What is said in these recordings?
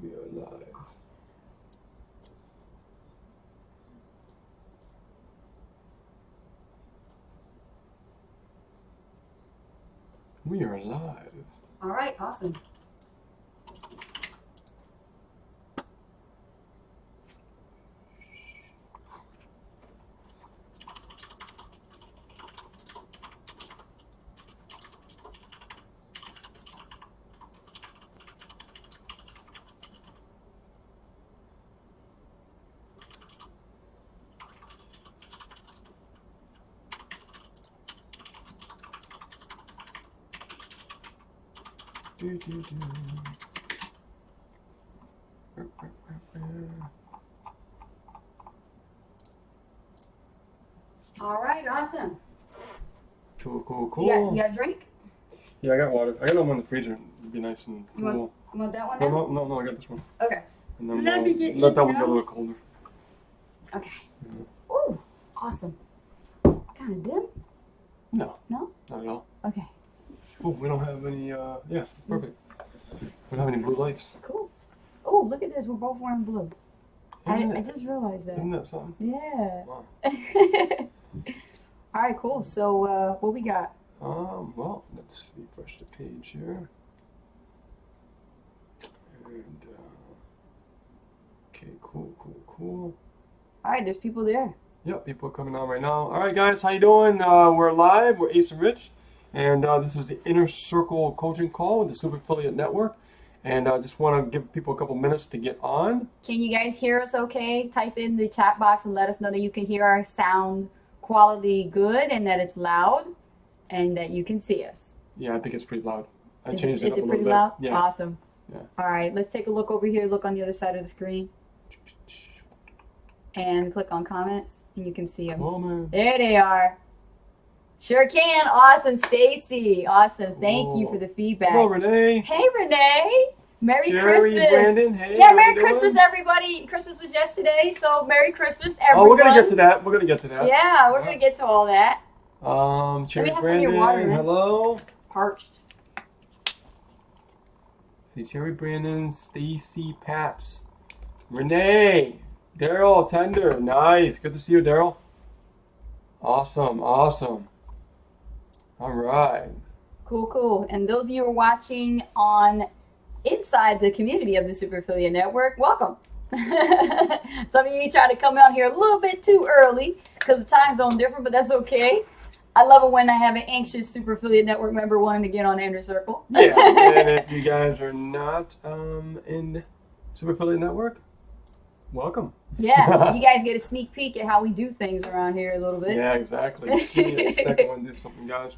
We are live. We are live. All right, awesome. All right, awesome. Cool. You got a drink? Yeah, I got water. I got them in the freezer. It'd be nice and cool. You want that one now? No, I got this one. Okay. And then Let me get let in that one get a now. little colder. Okay. Yeah. Ooh, awesome. Kind of dim? No. No? Not at all. Okay. Cool. We don't have any, yeah, it's perfect. We don't have any blue lights. Cool. Oh, look at this. We're both wearing blue. I just realized that. Isn't that something? Yeah. Wow. All right, cool. So, what we got? Well, let's refresh the page here. And, okay, cool. All right, there's people there. Yep, people are coming on right now. All right, guys, how you doing? We're live. We're Ace and Rich, and this is the Inner Circle coaching call with the Super Affiliate Network. And I just want to give people a couple minutes to get on. Can you guys hear us okay? Type in the chat box and let us know that you can hear our sound quality good and that it's loud and that you can see us. Yeah, I think it's pretty loud. I Is changed it up a it little pretty bit. loud? Yeah. Awesome. Yeah. All right, let's take a look over here. Look on the other side of the screen and click on comments and you can see them. Oh, man. There they are. Sure can. Awesome, Stacy. Awesome. Thank you for the feedback. Hello, Renee. Hey, Renee. Merry Jerry, Christmas. Brandon. Hey. Yeah, how Merry you Christmas, doing? everybody. Christmas was yesterday, so Merry Christmas, everyone. Oh, we're gonna get to that. We're gonna get to that. Yeah, we're gonna get to all that. Cherry, have some of your Brandon. water, man. Hello. Parched. See, Cherry, Brandon, Stacy, Paps, Renee, Daryl, Tender. Nice. Good to see you, Daryl. Awesome. All right. Cool. And those of you who are watching on inside the community of the Super Affiliate Network, welcome. Some of you try to come out here a little bit too early because the time zone different, but that's okay. I love it when I have an anxious Super Affiliate Network member wanting to get on Inner Circle. Yeah, and if you guys are not in Super Affiliate Network, welcome. Yeah, you guys get a sneak peek at how we do things around here a little bit. Yeah, exactly. Give me a second. I want to do something, guys.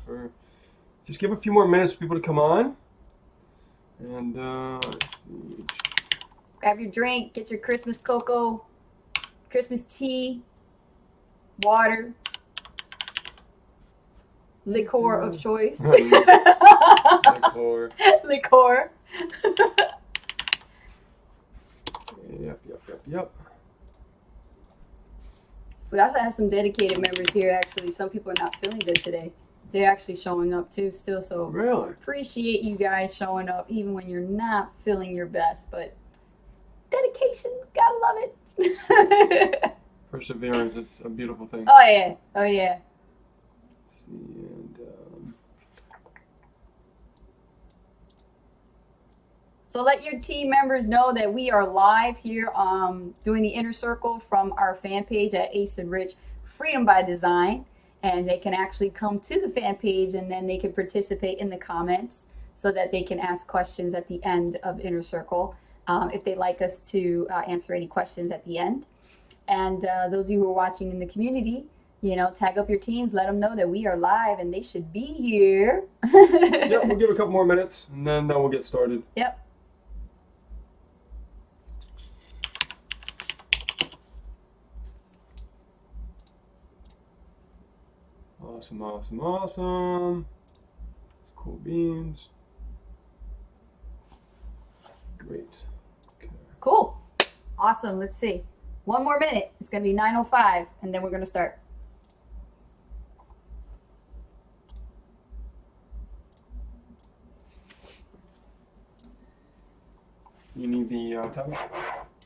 Just give a few more minutes for people to come on. And let's see. Grab your drink, get your Christmas cocoa, Christmas tea, water, liqueur of choice. Liqueur. Liqueur. Yep. We also have some dedicated members here, actually. Some people are not feeling good today. They're actually showing up, too, still. So Really? appreciate you guys showing up, even when you're not feeling your best. But dedication, gotta love it. Perseverance is a beautiful thing. Oh, yeah. Let's see, and So let your team members know that we are live here doing the Inner Circle from our fan page at Ace and Rich Freedom by Design. And they can actually come to the fan page and then they can participate in the comments so that they can ask questions at the end of Inner Circle if they'd like us to answer any questions at the end. And those of you who are watching in the community, tag up your teams, let them know that we are live and they should be here. yeah, we'll give a couple more minutes and then we'll get started. Yep. Awesome. Cool beans. Great. Okay. Cool. Awesome. Let's see. One more minute. It's going to be 9:05 and then we're going to start. You need the tablet?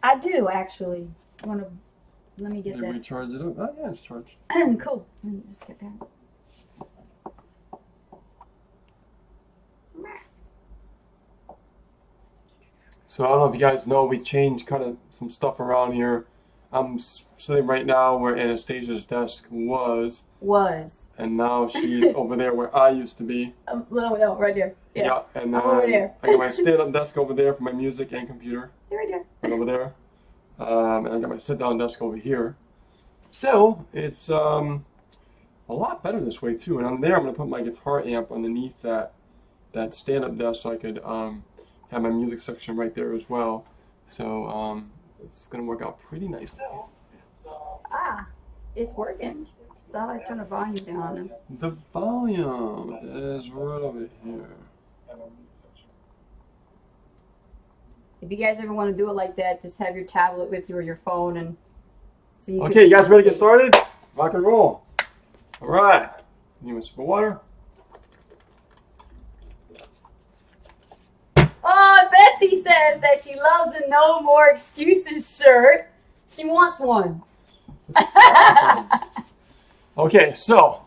I do actually. Let me get Did we that. charge it up? Oh yeah, it's charged. Cool. Let me just get that. So I don't know if you guys know, we changed kind of some stuff around here. I'm sitting right now where Anastasia's desk was, and now she's over there where I used to be. No, right there. Yeah. And I'm over there. I got my stand-up desk over there for my music and computer. Right there. Right over there. And I got my sit-down desk over here. So it's a lot better this way too. And on there, I'm gonna put my guitar amp underneath that stand-up desk, so I could have my music section right there as well. So it's gonna work out pretty nicely. Ah, it's working. So I turn the volume down on this. The volume is right over here. If you guys ever want to do it like that, just have your tablet with you or your phone and see. Okay, you guys ready to get started? Rock and roll. All right. Need a sip of water. Oh, Betsy says that she loves the No More Excuses shirt. She wants one. Awesome. Okay, so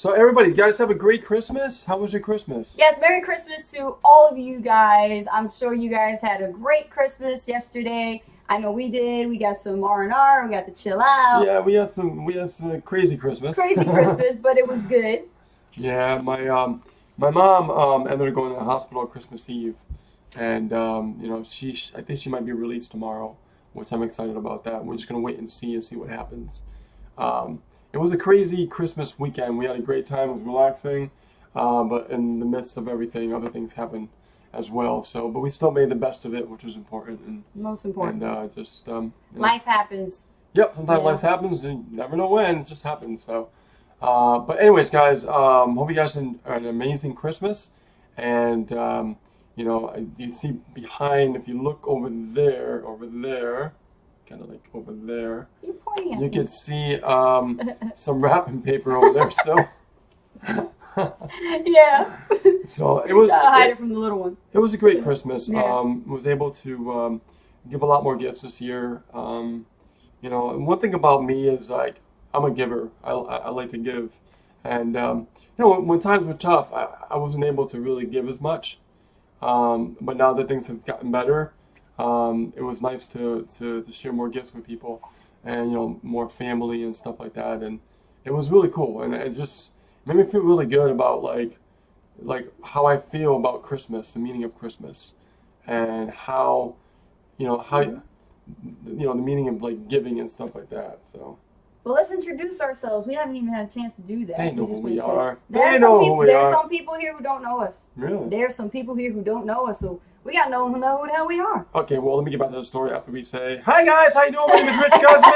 everybody, you guys have a great Christmas? How was your Christmas? Yes, Merry Christmas to all of you guys. I'm sure you guys had a great Christmas yesterday. I know we did. We got some R&R. We got to chill out. Yeah, we had some crazy Christmas. Crazy Christmas, but it was good. Yeah, my mom ended up going to the hospital Christmas Eve, and you know, I think she might be released tomorrow, which I'm excited about that. We're just gonna wait and see what happens. It was a crazy Christmas weekend. We had a great time. It was relaxing, but in the midst of everything, other things happened as well. So, but we still made the best of it, which was important. And most important. And just you know. Life happens. Yep, sometimes life happens, and you never know when. It just happens. So, but anyways, guys, hope you guys had an amazing Christmas. And you know, you see behind, if you look over there, kind of like over there, You're pointing at you me. can see some wrapping paper over there still. Yeah. So it was. Try to hide it from the little one. It was a great Christmas. Yeah. Was able to give a lot more gifts this year. You know, and one thing about me is like I'm a giver. I like to give, and you know, when times were tough, I wasn't able to really give as much. But now that things have gotten better, it was nice to share more gifts with people, and you know, more family and stuff like that. And it was really cool, and it just made me feel really good about like how I feel about Christmas, the meaning of Christmas, and how the meaning of like giving and stuff like that. So Well, let's introduce ourselves. We haven't even had a chance to do that. they know who we are. There's They know who we There's are. some people here who don't know us. Really? There's some people here who don't know us, so we gotta know who the hell we are. Okay, well, let me get back to the story after we say, hi guys, how you doing? My name is Rich Guzman,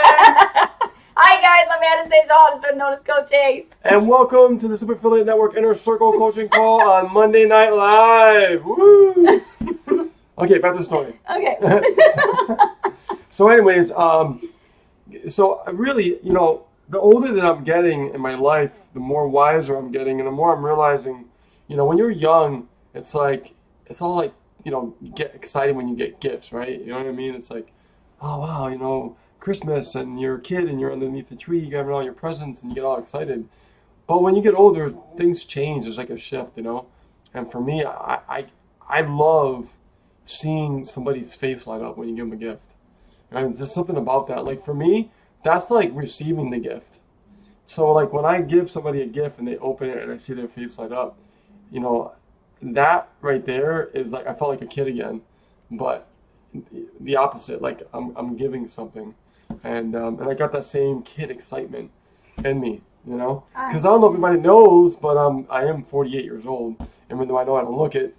Hi guys, I'm Anastasia Hall, better known as Coach Ace. and welcome to the Super Affiliate Network Inner Circle Coaching Call on Monday Night Live. Woo! Okay, back to the story. Okay. So anyways, so I really, you know, the older that I'm getting in my life, the more wiser I'm getting, and the more I'm realizing, you know, when you're young, it's like, it's all like, you know, you get excited when you get gifts, right? You know what I mean? It's like, oh wow, you know, Christmas, and you're a kid and you're underneath the tree, you're having all your presents and you get all excited. But when you get older, things change. There's like a shift, you know? And for me, I love seeing somebody's face light up when you give them a gift. And there's something about that. Like for me, that's like receiving the gift. So like when I give somebody a gift and they open it and I see their face light up, you know, that right there is like, I felt like a kid again. But the opposite, like I'm giving something. And I got that same kid excitement in me, you know? Because I don't know if everybody knows, but I am 48 years old. Even though I know I don't look it.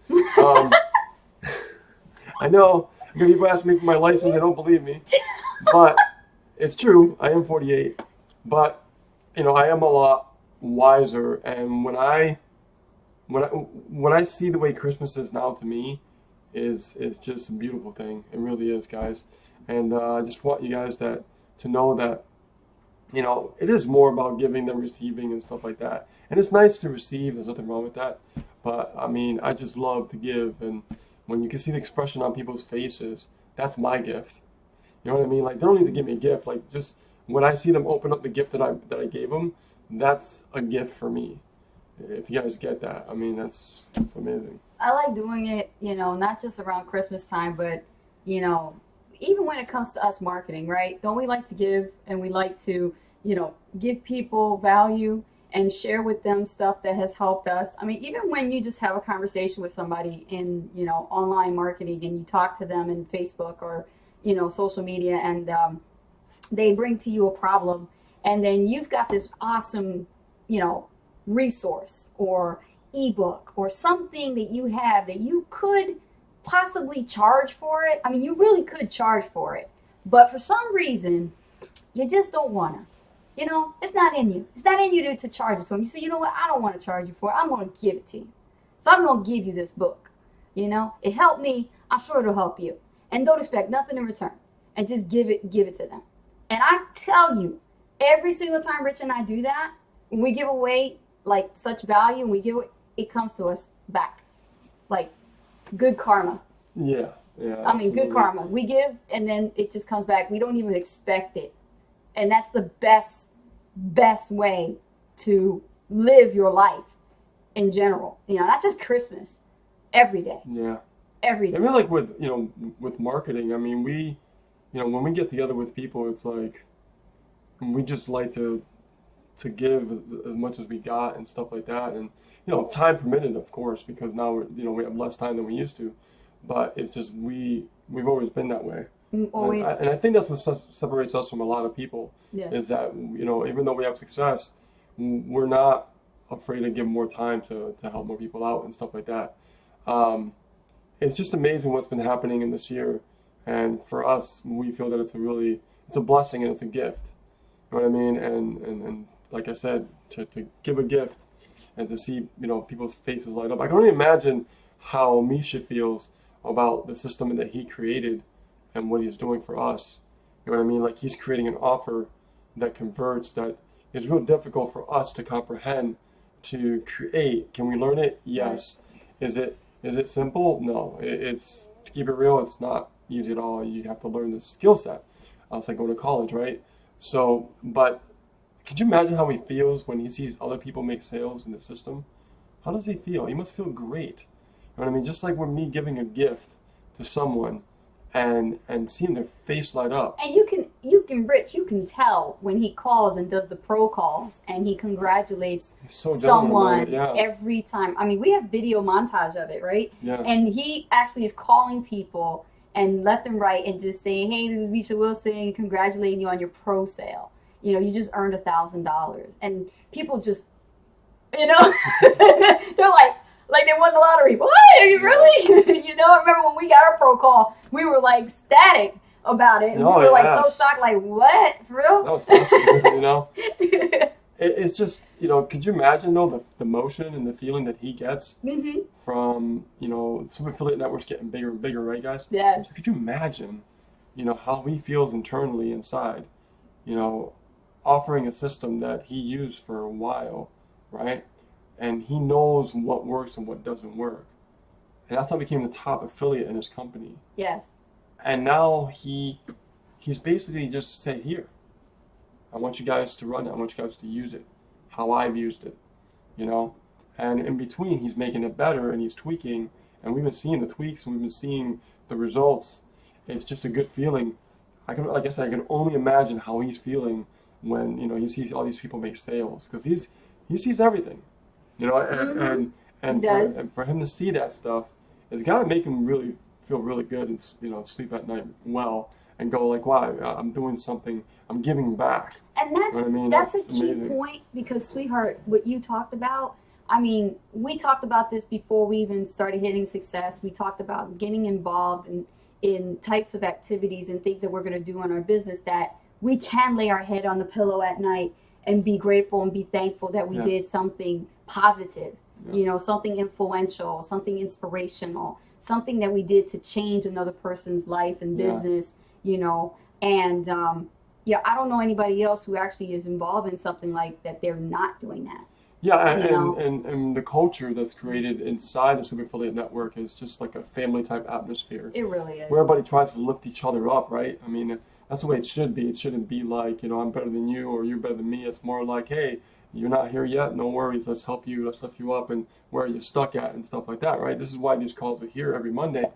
I know. People ask me for my license, they don't believe me. But it's true, I am 48. But, you know, I am a lot wiser. And when I see the way Christmas is now to me, is just a beautiful thing. It really is, guys. And I just want you guys to know that, you know, it is more about giving than receiving and stuff like that. And it's nice to receive. There's nothing wrong with that. But, I mean, I just love to give. And, when you can see the expression on people's faces, that's my gift. You know what I mean? Like, they don't need to give me a gift. Like, just when I see them open up the gift that I gave them, that's a gift for me. If you guys get that, I mean, that's amazing. I like doing it, not just around Christmas time, but, even when it comes to us marketing, right? Don't we like to give, and we like to, give people value and share with them stuff that has helped us. I mean, even when you just have a conversation with somebody in, online marketing, and you talk to them in Facebook or, social media, and they bring to you a problem, and then you've got this awesome, resource or ebook or something that you have that you could possibly charge for it. I mean, you really could charge for it, but for some reason, you just don't want to. It's not in you. It's not in you to charge it to them. You say, you know what? I don't want to charge you for it. I'm going to give it to you. So I'm going to give you this book. It helped me. I'm sure it'll help you. And don't expect nothing in return. And just give it to them. And I tell you, every single time Rich and I do that, when we give away like such value, and we give it comes to us back, like good karma. Yeah. I mean, good karma. We give, and then it just comes back. We don't even expect it, and that's the best way to live your life in general. Not just Christmas, every day. Yeah. Every day. I mean, like with marketing. I mean, we, when we get together with people, it's like we just like to give as much as we got and stuff like that, and time permitted, of course, because now we have less time than we used to, but it's just we've always been that way. Always. And I think that's what separates us from a lot of people. Yes. Is that even though we have success, we're not afraid to give more time to help more people out and stuff like that. It's just amazing what's been happening in this year, and for us, we feel that it's a blessing and it's a gift. You know what I mean? And like I said, to give a gift and to see people's faces light up. I can only imagine how Misha feels about the system that he created and what he's doing for us. You know what I mean? Like, he's creating an offer that converts, that is real difficult for us to comprehend, to create. Can we learn it? Yes. Is it simple? No. It's, to keep it real, it's not easy at all. You have to learn the skill set. It's like going to college, right? So, but could you imagine how he feels when he sees other people make sales in the system? How does he feel? He must feel great. You know what I mean? Just like with me giving a gift to someone and seeing their face light up. And Rich, you can tell when he calls and does the pro calls and he congratulates someone every time. I mean, we have video montage of it, right? Yeah. And he actually is calling people and left and right and just saying, hey, this is Misha Wilson, congratulating you on your pro sale. You just earned $1,000. And people just, they're like they won the lottery. What? Are you really? I remember when we got our pro call, we were like static about it. And we were like so shocked, like, what? For real? That was awesome, It's just, could you imagine though the emotion and the feeling that he gets from, some affiliate networks getting bigger and bigger, right, guys? Yes. So could you imagine, how he feels internally inside, offering a system that he used for a while, right? And he knows what works and what doesn't work. And that's how he became the top affiliate in his company. Yes. And now he's basically just said, here, I want you guys to run it. I want you guys to use it how I've used it, And in between, he's making it better and he's tweaking. And we've been seeing the tweaks and we've been seeing the results. It's just a good feeling. Like I said, I can only imagine how he's feeling when, he sees all these people make sales. Because he sees everything, and for him to see that stuff, it's got to make him really feel really good and, sleep at night well and go like, wow, I'm doing something, I'm giving back. And that's, you know what I mean? that's a key amazing point, because, sweetheart, what you talked about, I mean, we talked about this before we even started hitting success. We talked about getting involved in types of activities and things that we're going to do in our business that we can lay our head on the pillow at night and be grateful and be thankful that we did something positive, something influential, something inspirational, something that we did to change another person's life and business, and I don't know anybody else who actually is involved in something like that. They're not doing that. Yeah, You know, and the culture that's created inside the Super Affiliate Network is just like a family type atmosphere it really is. where everybody tries to lift each other up, right? I mean, that's the way it should be. It shouldn't be like, I'm better than you or you're better than me. It's more like, hey, you're not here yet, no worries, let's help you, let's lift you up, and where are you stuck at and stuff like that, right? This is why these calls are here every Monday.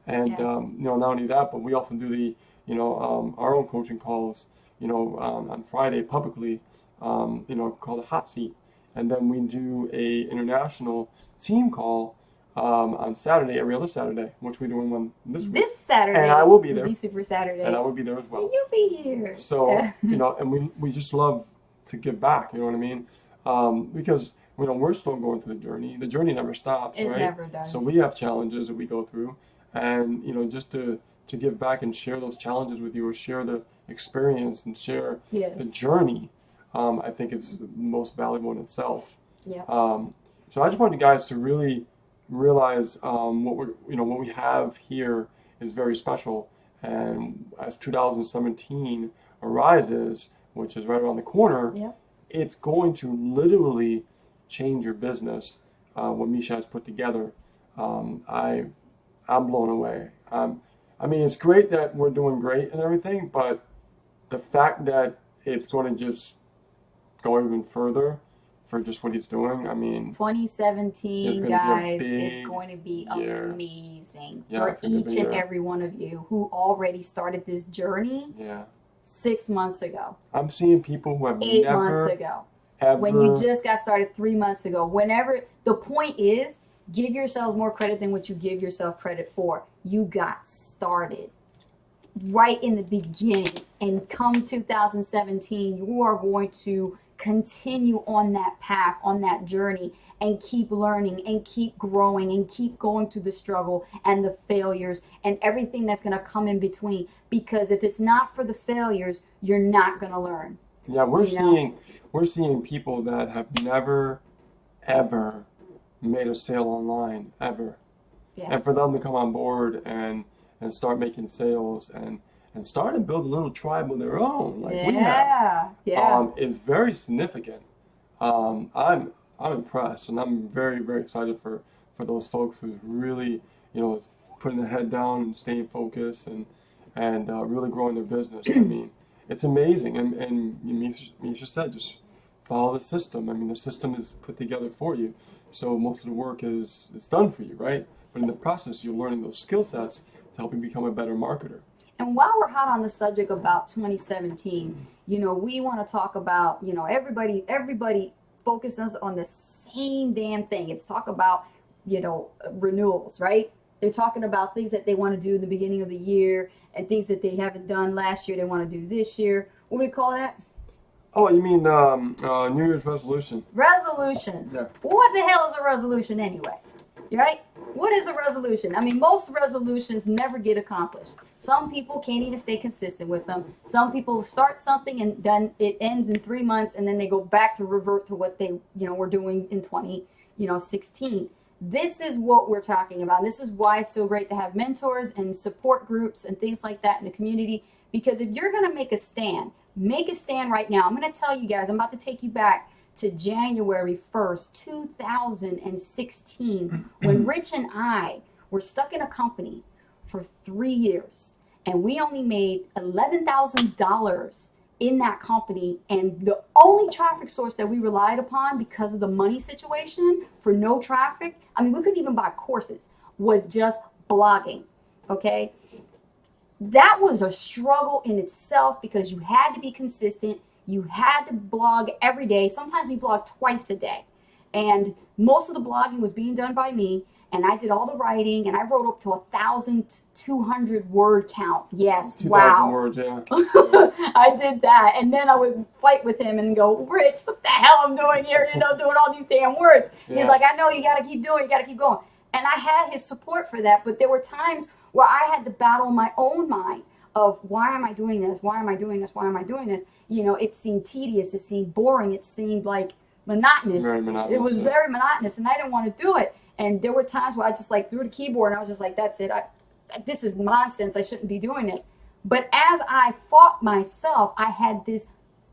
And, Yes. not only that, but we also do the, our own coaching calls, on Friday publicly, called the Hot Seat. And then we do a international team call on Saturday, every other Saturday, which we're doing one this week. This Saturday, And I will be will there. be Super Saturday. And I will be there as well. And you'll be here. So, Yeah. and we just love to give back, you know what I mean? Because, we're still going through the journey. The journey never stops, It right? never does. So we have challenges that we go through. And, just to give back and share those challenges with you or share the experience and share Yes. the journey, I think is most valuable in itself. Yeah. So I just want you guys to really realize what we have here is very special. And as 2017 arises, which is right around the corner, Yep. it's going to literally change your business. What Misha has put together, I'm blown away. I mean, it's great that we're doing great and everything, but the fact that it's going to just go even further for just what he's doing, I mean, it's 2017, gonna be a guys, big it's going to be year. amazing Yeah, for it's gonna be a each big and year. every one of you who already started this journey yeah. 6 months ago, I'm seeing people who have 8 never, months ago, ever, when you just got started 3 months ago. Whenever, the point is, give yourself more credit than what you give yourself credit for. You got started right in the beginning, and come 2017, you are going to continue on that path, on that journey, and keep learning and keep growing and keep going through the struggle and the failures and everything that's going to come in between. Because if it's not for the failures, you're not going to learn. yeah, we're you know? seeing people that have never, ever made a sale online, ever. Yes. And for them to come on board and start making sales and start to build a little tribe of their own, like we have, is very significant. I'm impressed, and I'm very, very excited for those folks who's really, is putting their head down and staying focused and really growing their business. I mean, it's amazing. And Misha said, just follow the system. I mean, the system is put together for you, so most of the work is done for you, right? But in the process, you're learning those skill sets to help you become a better marketer. And while we're hot on the subject about 2017, we want to talk about, everybody focuses on the same damn thing. It's talk about, renewals, right? They're talking about things that they want to do in the beginning of the year and things that they haven't done last year they want to do this year. What do we call that? Oh, you mean New Year's resolution? Resolutions. Yeah. What the hell is a resolution anyway? Right? What is a resolution? I mean, most resolutions never get accomplished. Some people can't even stay consistent with them. Some people start something and then it ends in 3 months and then they go back to revert to what they, were doing in 2016. This is what we're talking about. This is why it's so great to have mentors and support groups and things like that in the community. Because if you're going to make a stand right now. I'm going to tell you guys, I'm about to take you back to January 1st, 2016, when Rich and I were stuck in a company for 3 years, and we only made $11,000 in that company, and the only traffic source that we relied upon because of the money situation for no traffic, I mean, we couldn't even buy courses, was just blogging, okay? That was a struggle in itself because you had to be consistent. You had to blog every day. Sometimes we blogged twice a day. And most of the blogging was being done by me. And I did all the writing. And I wrote up to 1,200 word count. Yes, 2,000 wow. words, yeah. I did that. And then I would fight with him and go, Rich, what the hell I'm doing here? Doing all these damn words. Yeah. He's like, I know, you got to keep doing it. You got to keep going. And I had his support for that. But there were times where I had to battle in my own mind of, why am I doing this? Why am I doing this? Why am I doing this? It seemed tedious. It seemed boring. It seemed like monotonous. Very monotonous. It was very monotonous, and I didn't want to do it. And there were times where I just threw the keyboard, and I was just like, that's it. This is nonsense. I shouldn't be doing this. But as I fought myself, I had this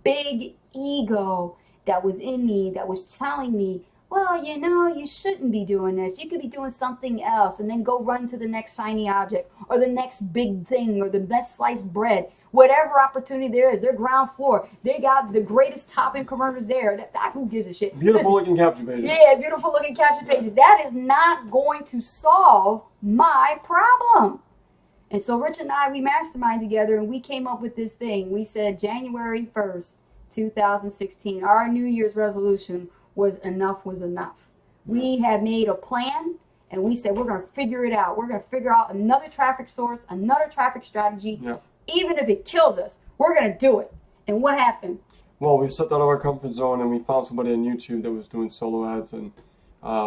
big ego that was in me that was telling me, well, you know, you shouldn't be doing this. You could be doing something else, and then go run to the next shiny object or the next big thing or the best sliced bread. Whatever opportunity there is, they're ground floor. They got the greatest top-end converters there. That who gives a shit? Beautiful looking capture pages. Yeah, beautiful looking capture pages. That is not going to solve my problem. And so Rich and I, we masterminded together, and we came up with this thing. We said January 1st, 2016, our New Year's resolution was enough was enough. We had made a plan, and we said we're going to figure it out. We're going to figure out another traffic source, another traffic strategy. Yeah. Even if it kills us, we're going to do it. And what happened? Well, we stepped out of our comfort zone, and we found somebody on YouTube that was doing solo ads, and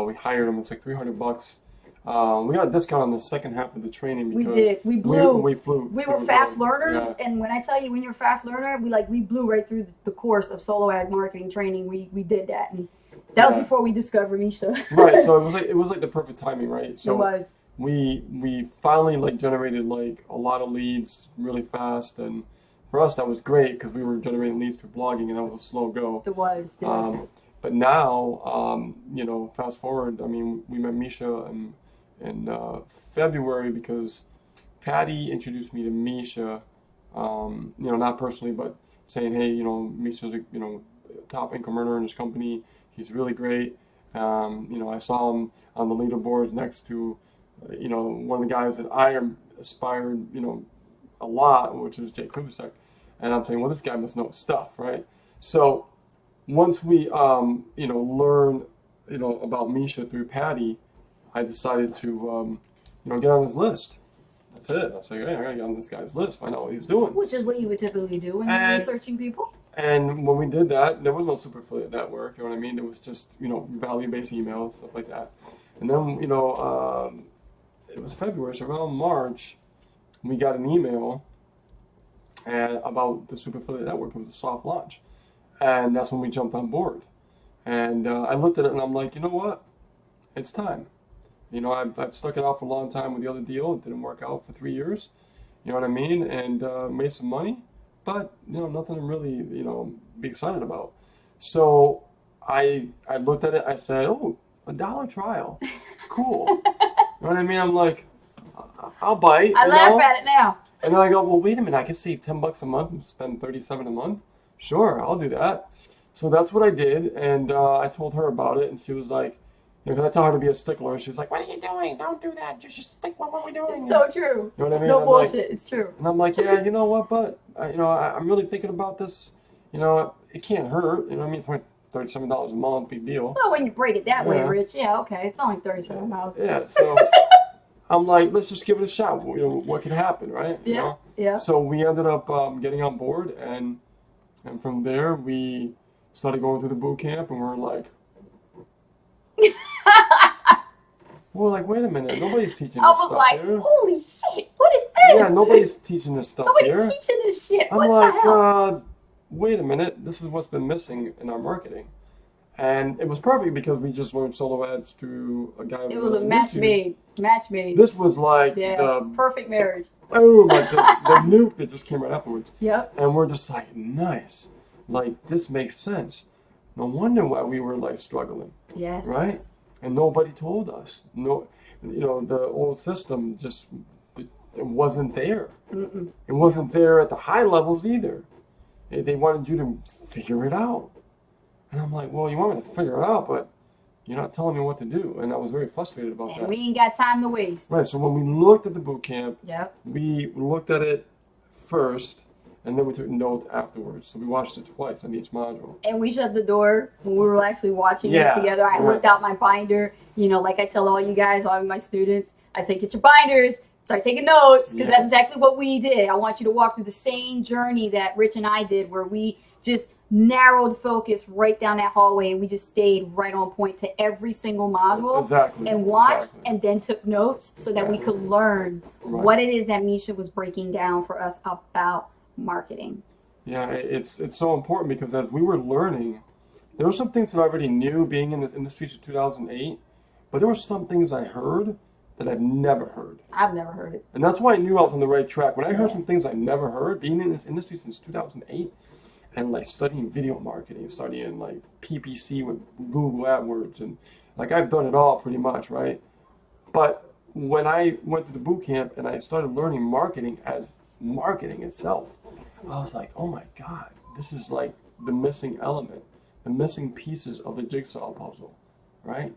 we hired him. It's like $300. We got a discount on the second half of the training because we did. We blew. We flew. We were fast learners, yeah. and when I tell you, when you're a fast learner, we blew right through the course of solo ad marketing training. We did that, and that was before we discovered Misha. Right. So it was like the perfect timing, right? So it was. We finally like generated like a lot of leads really fast, and for us that was great because we were generating leads through blogging, and that was a slow go. It was. Yes. But now, you know, fast forward. I mean, we met Misha in February because Patty introduced me to Misha. You know, not personally, but saying, hey, you know, Misha's a top income earner in his company. He's really great. You know, I saw him on the leaderboards next to, you know, one of the guys that I aspired, you know, a lot, which is Jay Kubasek. And I'm saying, well, this guy must know his stuff, right? So once we, you know, learned, you know, about Misha through Patty, I decided to, you know, get on his list. That's it. I was like, hey, I gotta get on this guy's list, find out what he's doing. Which is what you would typically do when you're researching people. And when we did that, there was no super affiliate network, you know what I mean? It was just, you know, value-based emails, stuff like that. And then, you know, it was February, so around March, we got an email about the super affiliate network. It was a soft launch. And that's when we jumped on board. And I looked at it and I'm like, you know what? It's time. You know, I've stuck it out for a long time with the other deal. It didn't work out for 3 years. You know what I mean? And made some money. But, you know, nothing to really, you know, be excited about. So I looked at it. I said, oh, $1 trial. Cool. You know what I mean? I'm like, I'll bite. I laugh at it now. And then I go, well, wait a minute. I can save $10 a month and spend $37 a month. Sure, I'll do that. So that's what I did. And I told her about it. And she was like, you know, because I tell her to be a stickler. She was like, what are you doing? Don't do that. Just stick with what we're doing. It's so true. You know what I mean? No I'm bullshit. like, it's true. And I'm like, yeah, you know what? But, you know, I'm really thinking about this. You know, it can't hurt. You know what I mean? It's only $37 a month. Big deal. Well, when you break it that way, Rich, yeah, okay. It's only $37. Yeah, so I'm like, let's just give it a shot. You know, what can happen, right? Yeah, you know? yeah. So we ended up getting on board, and from there we started going through the boot camp, and we're like, wait a minute, nobody's teaching this stuff here. I was like, holy shit, what is this? Yeah, nobody's teaching this stuff here. Nobody's teaching this shit. I'm what like, the hell? Wait a minute, this is what's been missing in our marketing. And it was perfect because we just learned solo ads through a guy. It was a match made. This was like the perfect marriage. Oh, like the nuke that just came right afterwards. Yep. And we're just like, nice. Like, this makes sense. No wonder why we were like struggling. Yes. Right? And nobody told us. No, you know, the old system just, it wasn't there. Mm-mm. It wasn't there at the high levels either. They wanted you to figure it out. And I'm like, well, you want me to figure it out, but you're not telling me what to do. And I was very frustrated about that. We ain't got time to waste. Right, so when we looked at the boot camp, yep, we looked at it first, and then we took notes afterwards. So we watched it twice on each module. And we shut the door when we were actually watching it together. I whipped out my binder. You know, like I tell all you guys, all of my students, I say, get your binders, start taking notes, because that's exactly what we did. I want you to walk through the same journey that Rich and I did, where we just narrowed focus right down that hallway, and we just stayed right on point to every single module and watched and then took notes so that we could learn what it is that Misha was breaking down for us about marketing. Yeah, it's so important because as we were learning, there were some things that I already knew being in this industry since 2008, but there were some things I heard that I've never heard. I've never heard it. And that's why I knew I was on the right track. When I heard some things I never heard, being in this industry since 2008, and like studying video marketing, studying like PPC with Google AdWords, and like I've done it all pretty much, right? But when I went to the boot camp and I started learning marketing as marketing itself, I was like, oh my God, this is like the missing element, the missing pieces of the jigsaw puzzle, right?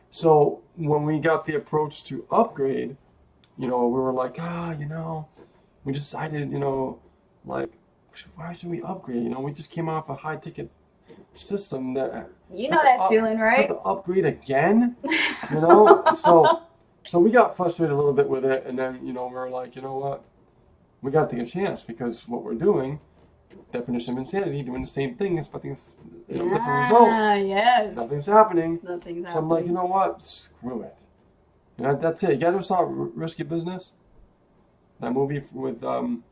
So when we got the approach to upgrade, we were like, we decided, like, why should we upgrade? We just came off a high ticket system that that feeling, right? have to upgrade again, So we got frustrated a little bit with it, and then we were like, you know what, we got to take a chance, because what we're doing, definition of insanity, doing the same thing, expecting different result. Yes. Nothing's happening. Nothing's So I'm like, you know what, screw it. That's it. You ever saw Risky Business? That movie with Tom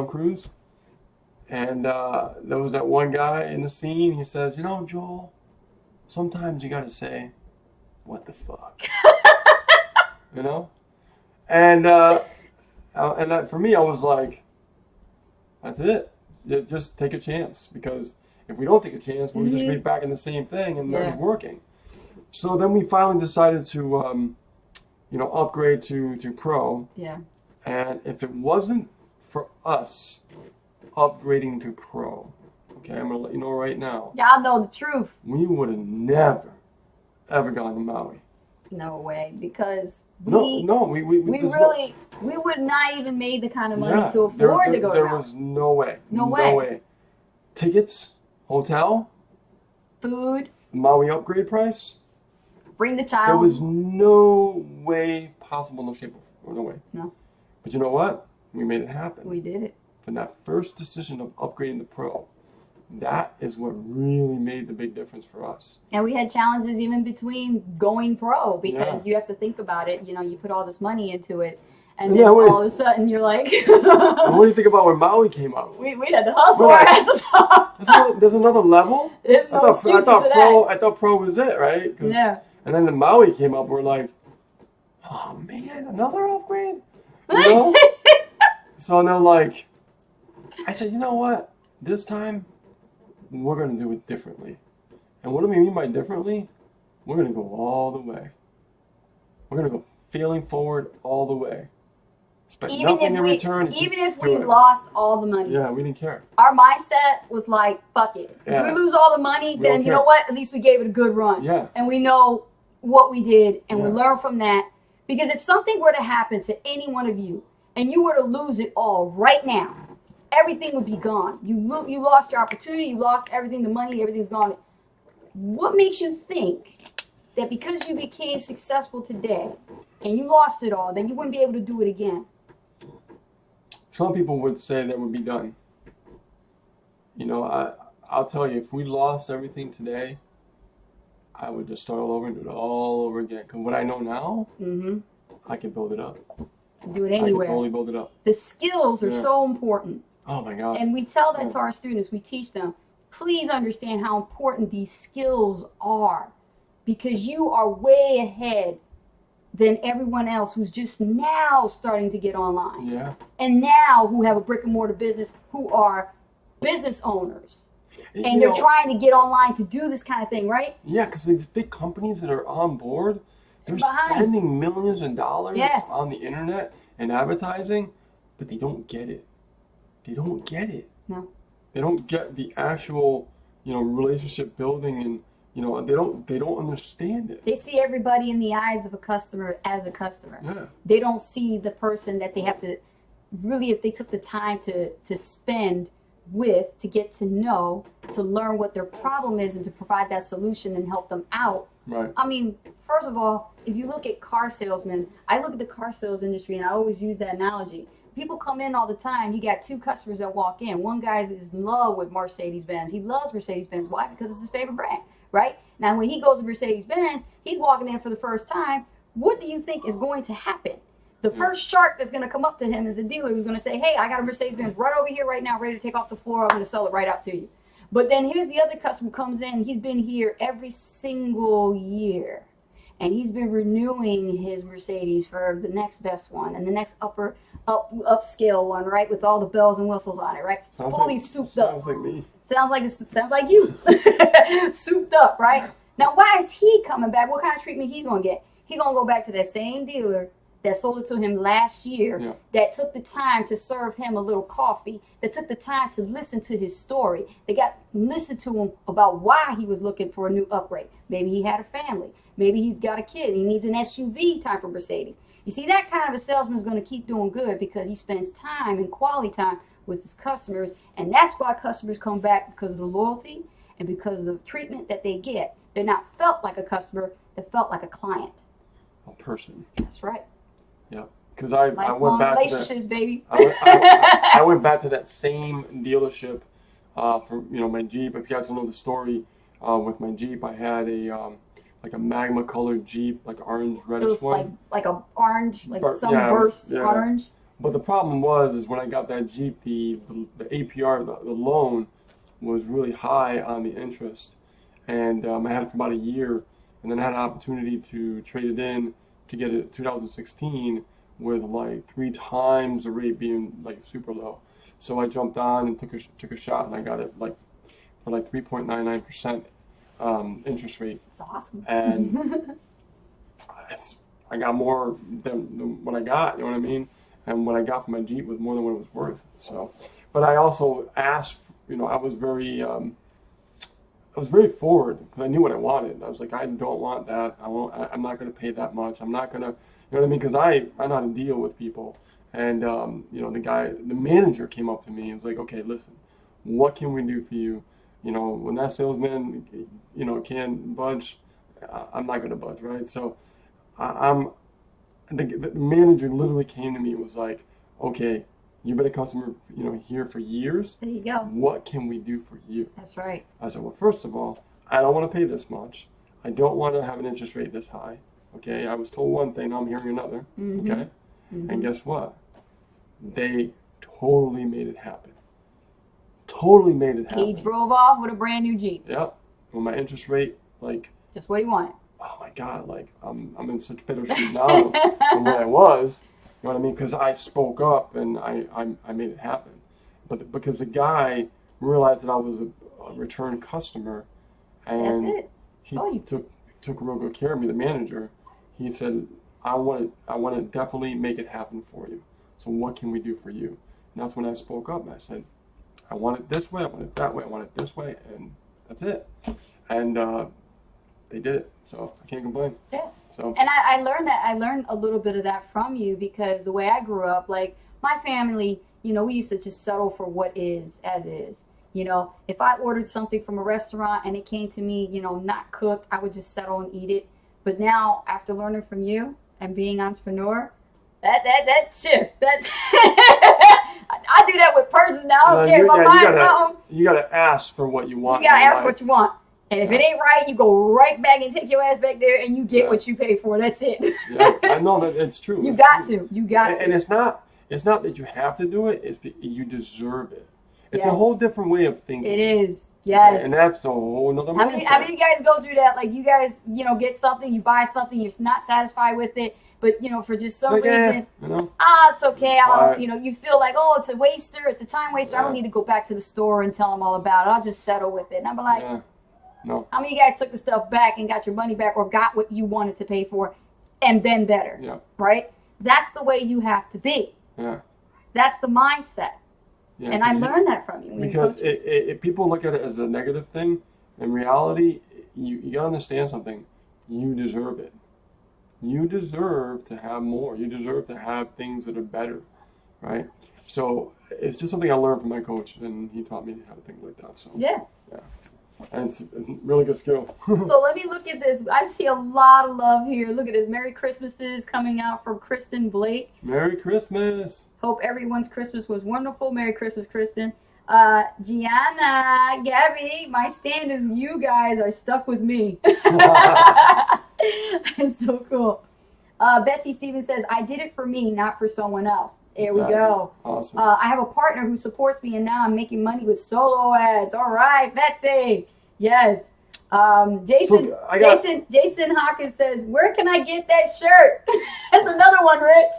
Cruise? And there was that one guy in the scene, he says, Joel, sometimes you gotta say, what the fuck? And that, for me, I was like, that's it. Just take a chance, because if we don't take a chance, we'll just be back in the same thing, and nothing's working. So then we finally decided to, upgrade to Pro. Yeah. And if it wasn't for us upgrading to Pro, okay, I'm gonna let you know right now. Y'all know the truth. We would have never, ever gone to Maui. No way, because we would not even made the kind of money to afford to go. There was no way. No way. Tickets, hotel, food, Maui upgrade price. Bring the child. There was no way possible, no shape or no way. No. But you know what? We made it happen. We did it. And that first decision of upgrading the Pro, that is what really made the big difference for us. And we had challenges even between going Pro, because you have to think about it. You put all this money into it, and then all of a sudden you're like, what do you think about when Maui came out? We had to hustle our asses off. There's another level? There's no excuses for that. I thought Pro was it, right? Yeah. And then the Maui came up, we're like, oh man, another upgrade? So then I said, you know what? This time, we're going to do it differently. And what do we mean by differently? We're going to go all the way. We're going to go failing forward all the way. Expect nothing in return. Even if we lost all the money. Yeah, we didn't care. Our mindset was like, fuck it. Yeah. If we lose all the money, then you know what? At least we gave it a good run. Yeah. And we know what we did, and we learn from that. Because if something were to happen to any one of you, and you were to lose it all right now, everything would be gone. You lost your opportunity, you lost everything, the money, everything's gone. What makes you think that because you became successful today and you lost it all, then you wouldn't be able to do it again? Some people would say that would be done. I'll tell you, if we lost everything today, I would just start all over and do it all over again. Because what I know now, I can build it up. Do it anywhere. I can totally build it up. The skills are so important. Oh my God. And we tell that to our students. We teach them, please understand how important these skills are, because you are way ahead than everyone else who's just now starting to get online. Yeah. And now who have a brick and mortar business, who are business owners. And they're trying to get online to do this kind of thing, right? Yeah, because these big companies that are on board, they're spending millions of dollars on the internet and advertising, but they don't get it. They don't get it. No. They don't get the actual, relationship building, and they don't understand it. They see everybody in the eyes of a customer as a customer. Yeah. They don't see the person that they have to really, if they took the time to spend with, to get to know, to learn what their problem is, and to provide that solution and help them out. Right. I mean, first of all, if you look at car salesmen, I look at the car sales industry and I always use that analogy. People come in all the time. You got two customers that walk in. One guy is in love with Mercedes-Benz. He loves Mercedes-Benz. Why? Because it's his favorite brand, right? Now, when he goes to Mercedes-Benz, he's walking in for the first time. What do you think is going to happen? The first shark that's going to come up to him is the dealer who's going to say, hey, I got a Mercedes-Benz right over here right now, ready to take off the floor. I'm going to sell it right out to you. But then here's the other customer who comes in. He's been here every single year. and he's been renewing his Mercedes for the next best one and the next upscale one, right, with all the bells and whistles on it, right? It's fully souped up. Sounds like me. Sounds like you, souped up, right? Now, why is he coming back? What kind of treatment he's gonna get? He's gonna go back to that same dealer that sold it to him last year, Yeah. that took the time to serve him a little coffee, that took the time to listen to his story. They got listened to him about why he was looking for a new upgrade. Maybe he had a family. Maybe he's got a kid. He needs an SUV type of Mercedes. You see, that kind of a salesman is going to keep doing good because he spends time and quality time with his customers, and that's why customers come back, because of the loyalty and because of the treatment that they get. They're not felt like a customer, they're felt like a client. A person. That's right. Yeah. Because I went Lifelong back relationships, to that, baby. I went back to that same dealership for my Jeep. If you guys don't know the story, with my Jeep, I had a like a magma colored Jeep, like orange It reddish was one. like a orange, like But, sunburst yeah. orange. But the problem is when I got that Jeep, the APR, the loan, was really high on the interest, and I had it for about a year, and then I had an opportunity to trade it in to get it 2016 with like 3 times the rate being like super low. So I jumped on and took a shot, and I got it like for like 3.99% interest rate, It's awesome. and I got more than what I got. You know what I mean? And what I got from my Jeep was more than what it was worth. So, but I also asked. I was very forward because I knew what I wanted. I was like, I don't want that. I'm not going to pay that much. I'm not going to, you know what I mean? Because I know how to deal with people. And the manager came up to me and was like, okay, listen, what can we do for you? When that salesman, can't budge, I'm not going to budge, right? So, the manager literally came to me and was like, okay, you've been a customer, here for years. There you go. What can we do for you? That's right. I said, well, first of all, I don't want to pay this much. I don't want to have an interest rate this high. Okay, I was told one thing, now I'm hearing another. Mm-hmm. Okay, Mm-hmm. and guess what? They totally made it happen. Totally made it happen. He drove off with a brand new Jeep. Yep. When my interest rate, like, Just what he wanted. oh my God, like I'm in such better shape now than what I was. You know what I mean? Because I spoke up and I made it happen. But because the guy realized that I was a return customer, and That's it. he Oh, you- took real good care of me, the manager. He said, I want to definitely make it happen for you. So what can we do for you? And that's when I spoke up and I said, I want it this way, I want it that way, I want it this way, and that's it. And they did it, so I can't complain. Yeah. So And I learned a little bit of that from you, because the way I grew up, like my family, we used to just settle for what is as is. If I ordered something from a restaurant and it came to me, not cooked, I would just settle and eat it. But now, after learning from you and being an entrepreneur, that shift, that's I do that with persons now. I don't care if I buy something. You gotta ask for what you want. You gotta ask what you want. And if it ain't right, you go right back and take your ass back there and you get what you pay for. That's it. Yeah, I know that it's true. You got to. And it's not that you have to do it. It's you deserve it. It's a Yes. whole different way of thinking. It is. Yes. And that's a whole nother How mindset. many of you guys go through that? Like, you guys, get something, you buy something, you're not satisfied with it, but, for just some Like, reason, it's okay. You feel like, oh, it's a waster, it's a time waster. I don't need to go back to the store and tell them all about it. I'll just settle with it. And I'm like, no. How many of you guys took the stuff back and got your money back, or got what you wanted to pay for and been better? Yeah. Right? That's the way you have to be. Yeah. That's the mindset. Yeah, And I learned that from you. Because people look at it as a negative thing. In reality, you gotta understand something. You deserve it. You deserve to have more. You deserve to have things that are better, right? So it's just something I learned from my coach, and he taught me how to think like that. So Yeah. and it's a really good skill. So let me look at this. I see a lot of love here. Look at this. Merry Christmases coming out from Kristen Blake. Merry Christmas. Hope everyone's Christmas was wonderful. Merry Christmas, Kristen. Gianna, Gabby, my stand is you guys are stuck with me. It's so cool. Betsy Stevens says, I did it for me, not for someone else. There we go. Awesome. I have a partner who supports me, and now I'm making money with solo ads. All right, Betsy. Yes. Jason, So, I got- Jason Hawkins says, "Where can I get that shirt?" That's another one, Rich.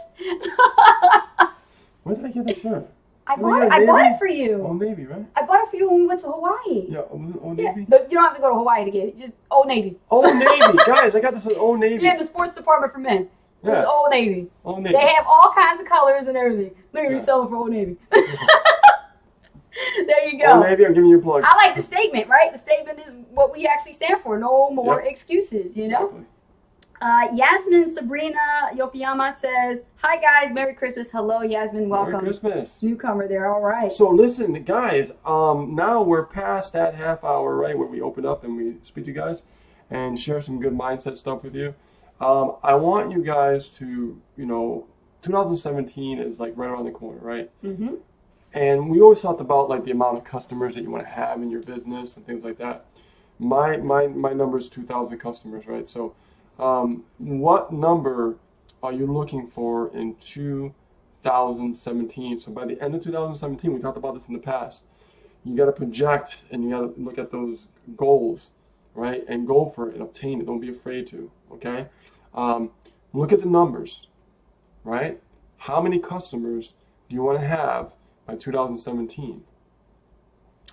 Where did I get this shirt? I Did I get bought Navy? it for you. Old Navy, right? I bought it for you when we went to Hawaii. Yeah, was it Old Yeah, Navy? but you don't have to go to Hawaii to get it. Just Old Navy. Old Navy, guys, I got this at Old Navy. Yeah, the sports department for men. Yeah. Old Navy. Old Navy. They have all kinds of colors and everything. Look at me Yeah. selling for Old Navy. There you Old go. Navy, I'm giving you a plug. I like the statement, right? The statement is what we actually stand for. No more Yep. excuses, you know? Exactly. Yasmin Sabrina Yokoyama says, "Hi guys, Merry Christmas." Hello, Yasmin. Welcome. Merry Christmas. Newcomer there. All right. So listen, guys, now we're past that half hour, right, where we open up and we speak to you guys and share some good mindset stuff with you. I want you guys to, 2017 is like right around the corner, right? Mm-hmm. And we always talked about like the amount of customers that you want to have in your business and things like that. My number is 2,000 customers, right? So what number are you looking for in 2017? So by the end of 2017, we talked about this in the past, you got to project and you got to look at those goals, right? And go for it and obtain it. Don't be afraid to, okay? Look at the numbers, right? How many customers do you want to have by 2017?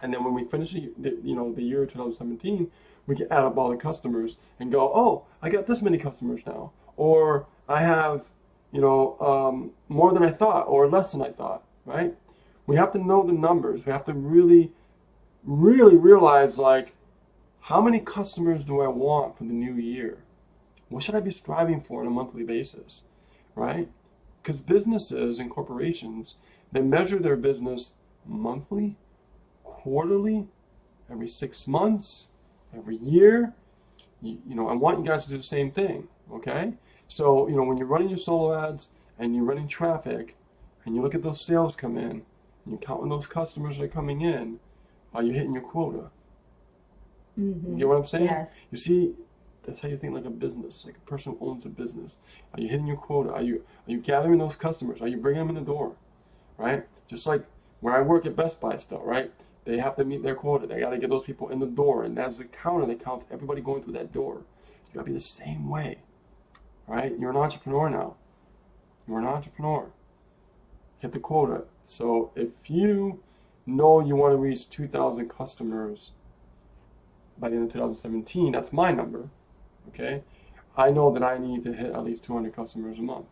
And then when we finish the year 2017, we can add up all the customers and go, oh, I got this many customers now, or I have, more than I thought, or less than I thought, right? We have to know the numbers. We have to really, really realize, like, how many customers do I want for the new year? What should I be striving for on a monthly basis, right? Because businesses and corporations, they measure their business monthly, quarterly, every 6 months, every year. I want you guys to do the same thing, okay? So, when you're running your solo ads and you're running traffic and you look at those sales come in and you're counting those customers that are coming in, are you hitting your quota? Mm-hmm. You get what I'm saying? Yes. You see, that's how you think like a business, like a person who owns a business. Are you hitting your quota? Are you gathering those customers? Are you bringing them in the door, right? Just like where I work at Best Buy still, right? They have to meet their quota. They got to get those people in the door, and as a counter that counts everybody going through that door. You got to be the same way, right? You're an entrepreneur now. You're an entrepreneur. Hit the quota. So if you know you want to reach 2,000 customers by the end of 2017, that's my number, okay? I know that I need to hit at least 200 customers a month.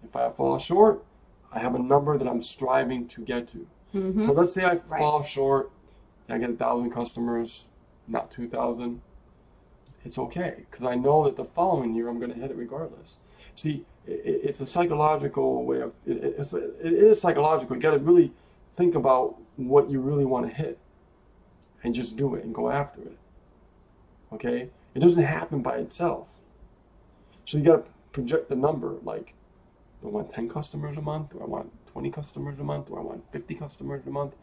If I fall short, I have a number that I'm striving to get to. Mm-hmm. So let's say I fall short, and I get 1,000 customers, not 2,000. It's okay, because I know that the following year I'm going to hit it regardless. See, it's a psychological way of, it is psychological. You got to really think about what you really want to hit and just do it and go after it. Okay? It doesn't happen by itself. So you got to project the number, like, do I want 10 customers a month? Do I want 20 customers a month? Do I want 50 customers a month?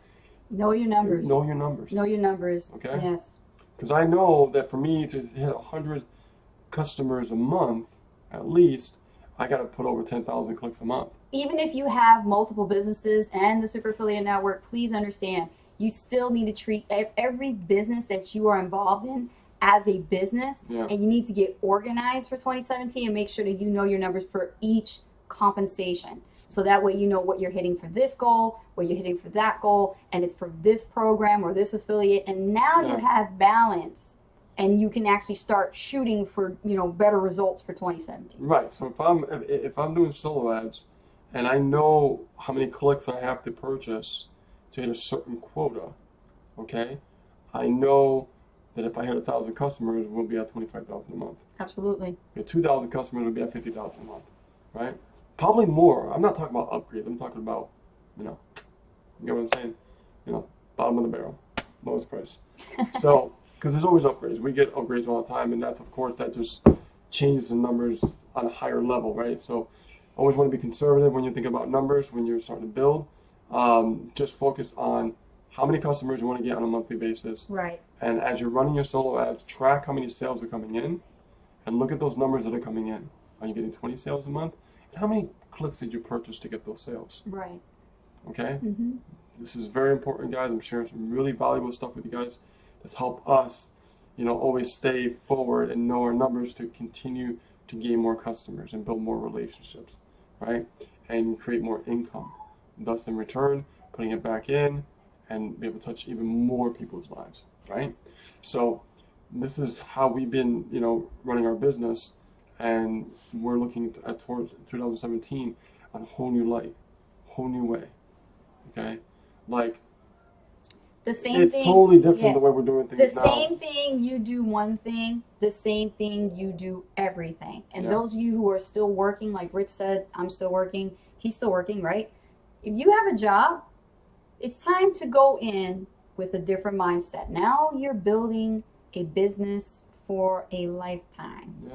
Know your numbers. Know your numbers. Know your numbers. Okay? Yes. Because I know that for me to hit 100 customers a month, at least, I got to put over 10,000 clicks a month. Even if you have multiple businesses and the Super Affiliate Network, please understand, you still need to treat every business that you are involved in as a business, Yeah. and you need to get organized for 2017 and make sure that you know your numbers for each compensation. So that way you know what you're hitting for this goal, what you're hitting for that goal, and it's for this program or this affiliate, and now Yeah. you have balance, and you can actually start shooting for better results for 2017. Right. So if I'm doing solo ads, and I know how many clicks I have to purchase to hit a certain quota, okay, I know that if I hit 1,000 customers, we'll be at 25,000 a month. Absolutely. If 2,000 customers, we'll be at 50,000 a month, right? Probably more. I'm not talking about upgrades. I'm talking about, you get what I'm saying? Bottom of the barrel, lowest price. So, because there's always upgrades. We get upgrades all the time, and that's, of course, that just changes the numbers on a higher level, right? So, always want to be conservative when you think about numbers, when you're starting to build. Just focus on how many customers you want to get on a monthly basis. Right. And as you're running your solo ads, track how many sales are coming in, and look at those numbers that are coming in. Are you getting 20 sales a month? And how many clicks did you purchase to get those sales? Right. Okay? Mm-hmm. This is very important, guys. I'm sharing some really valuable stuff with you guys that's helped us always stay forward and know our numbers to continue to gain more customers and build more relationships, right? And create more income. Thus, in return, putting it back in and be able to touch even more people's lives, right? So this is how we've been, running our business, and we're looking at towards 2017 on a whole new light, whole new way, okay? Like, the same it's thing, totally different the way we're doing things the now. same thing, you do one thing, the same thing, you do everything. And those of you who are still working, like Rich said, I'm still working, he's still working, right? If you have a job, it's time to go in with a different mindset. Now you're building a business for a lifetime. Yeah.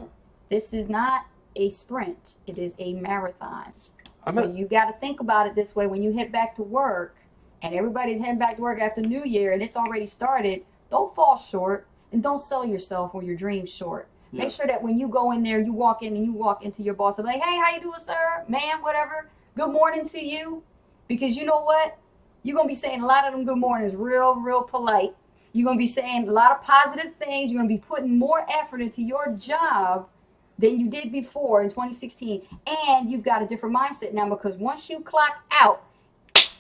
This is not a sprint, it is a marathon. So you got to think about it this way. When you head back to work, and everybody's heading back to work after New Year, and it's already started, don't fall short, and don't sell yourself or your dreams short. Yeah. Make sure that when you go in there, you walk in and you walk into your boss and like, hey, how you doing, sir, ma'am, whatever, good morning to you. Because you know what? You're going to be saying a lot of them good mornings real, real polite. You're going to be saying a lot of positive things. You're going to be putting more effort into your job than you did before in 2016. And you've got a different mindset now, because once you clock out,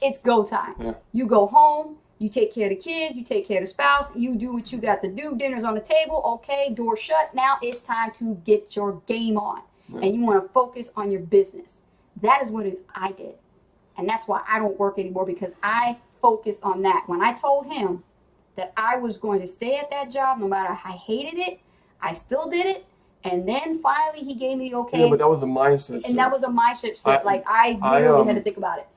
it's go time. Yeah. You go home, you take care of the kids, you take care of the spouse, you do what you got to do, dinner's on the table, okay, door shut, now it's time to get your game on. Yeah. And you want to focus on your business. That is what I did. And that's why I don't work anymore, because I focused on that. When I told him that I was going to stay at that job, no matter how I hated it, I still did it. And then finally he gave me the okay. Yeah, but that was a mindset shift. And that was a mindset shift. I literally had to think about it.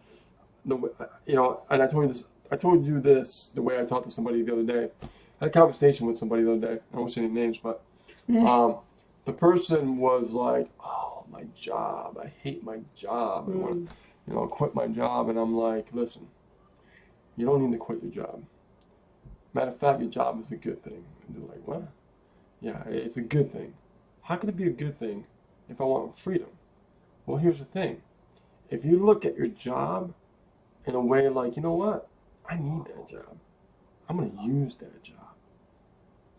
And I told you this the way I talked to somebody the other day. I had a conversation with somebody the other day. I won't say any names, but the person was like, "Oh, my job! I hate my job. I want to, quit my job." And I'm like, "Listen, you don't need to quit your job. Matter of fact, your job is a good thing." And they're like, "What?" "Yeah, it's a good thing." "How can it be a good thing if I want freedom?" Well, here's the thing. If you look at your job in a way like, you know what? I need that job. I'm going to use that job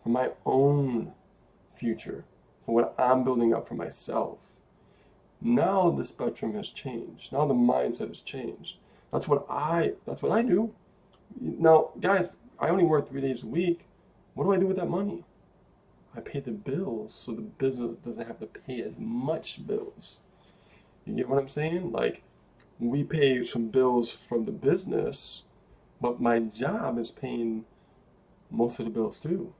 for my own future, for what I'm building up for myself. Now the spectrum has changed. Now the mindset has changed. That's what I do. Now, guys, I only work 3 days a week. What do I do with that money? I pay the bills so the business doesn't have to pay as much bills. You get what I'm saying? Like, we pay some bills from the business, but my job is paying most of the bills too.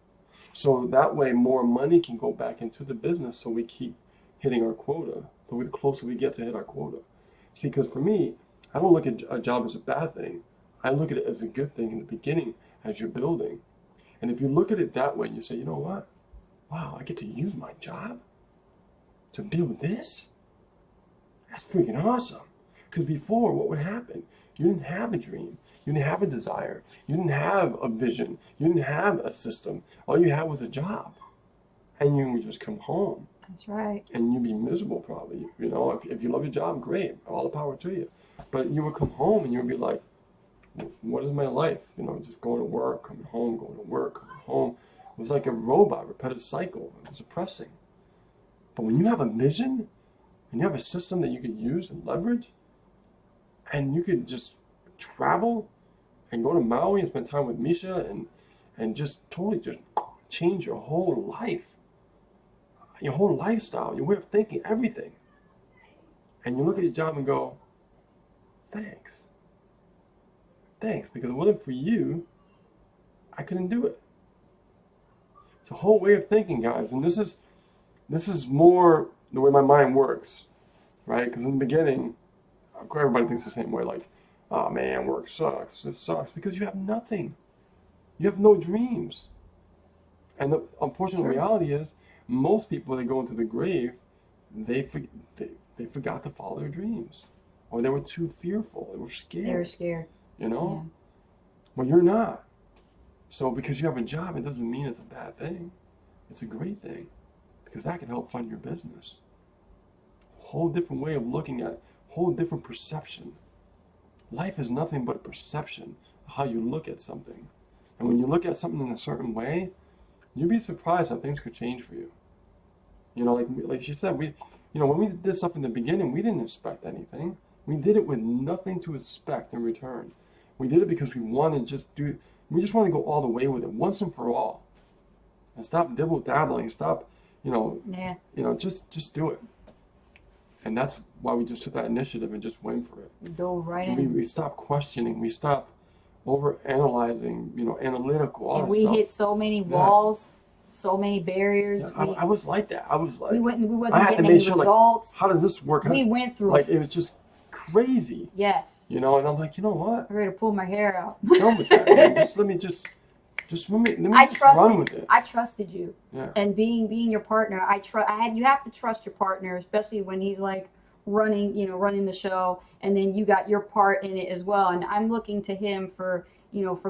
So that way more money can go back into the business, so we keep hitting our quota, the closer we get to hit our quota. See, because for me, I don't look at a job as a bad thing. I look at it as a good thing in the beginning as you're building. And if you look at it that way, you say, you know what? Wow, I get to use my job to build this? That's freaking awesome. Because before, what would happen? You didn't have a dream. You didn't have a desire. You didn't have a vision. You didn't have a system. All you had was a job. And you would just come home. That's right. And you'd be miserable probably. If you love your job, great. All the power to you. But you would come home and you would be like, what is my life? Just going to work, coming home, going to work, coming home. It was like a robot, repetitive cycle. It was depressing. But when you have a vision, and you have a system that you could use and leverage, and you could just travel and go to Maui and spend time with Misha and just totally just change your whole life, your whole lifestyle, your way of thinking, everything. And you look at your job and go, thanks. Thanks, because if it wasn't for you, I couldn't do it. It's a whole way of thinking, guys, and this is more the way my mind works, right? Because in the beginning, everybody thinks the same way, like, oh man, work sucks, this sucks, because you have nothing. You have no dreams. And the unfortunate reality is, most people, they go into the grave, they forgot to follow their dreams. Or they were too fearful, they were scared. They were scared. Yeah. Well, you're not. So because you have a job, it doesn't mean it's a bad thing. It's a great thing. Because that can help fund your business. A whole different way of looking at it, whole different perception. Life is nothing but a perception of how you look at something. And when you look at something in a certain way, you'd be surprised how things could change for you. You know, like she said, when we did stuff in the beginning, we didn't expect anything. We did it with nothing to expect in return. We did it because we wanted to we just want to go all the way with it once and for all. And stop dibble-dabbling, stop, just do it. And that's why we just took that initiative and just went for it. We dove right in. We stopped questioning, we stopped over-analyzing, analytical, all and that we stuff. hit so many walls, so many barriers. Yeah, I was like that. I was like, we wasn't I had getting to any make sure, results. like, how did this work? We went through it was just crazy. Yes. And I'm like, you know what? I'm ready to pull my hair out. Done with that, man. Let me just run with it. I trusted you. Yeah. And being your partner, you have to trust your partner, especially when he's like running the show, and then you got your part in it as well. And I'm looking to him for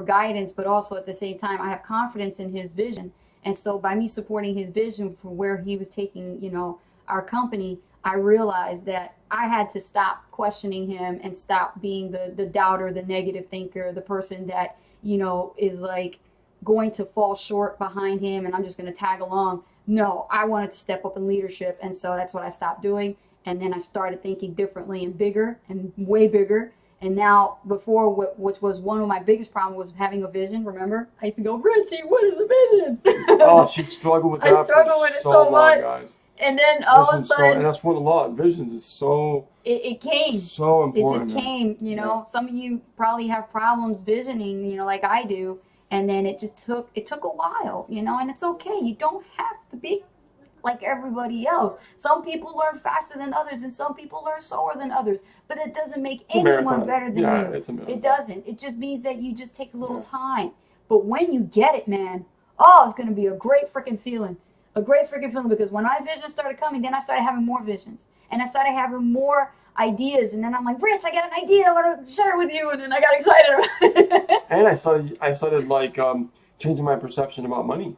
guidance, but also at the same time, I have confidence in his vision. And so by me supporting his vision for where he was taking, our company, I realized that I had to stop questioning him and stop being the doubter, the negative thinker, the person that, is like going to fall short behind him and I'm just going to tag along. No, I wanted to step up in leadership. And so that's what I stopped doing. And then I started thinking differently and bigger and way bigger. And now, before, which was one of my biggest problems, was having a vision. Remember, I used to go, Richie, what is a vision? Oh, she struggled with that. I struggled with it so long, much. Guys. And then all of a sudden, and that's what a lot. Visions is so. It came. So important. It just came. Yeah. Some of you probably have problems visioning, like I do. And then it took a while, and it's okay. You don't have to be like everybody else. Some people learn faster than others, and some people learn slower than others. But it doesn't make anyone better than you. It's a marathon. It doesn't. It just means that you just take a little time. But when you get it, man, it's going to be a great freaking feeling. A great freaking feeling, because when my vision started coming, then I started having more visions. And I started having more ideas. And then I'm like, Rich, I got an idea. I want to share it with you. And then I got excited about it. And I started like changing my perception about money.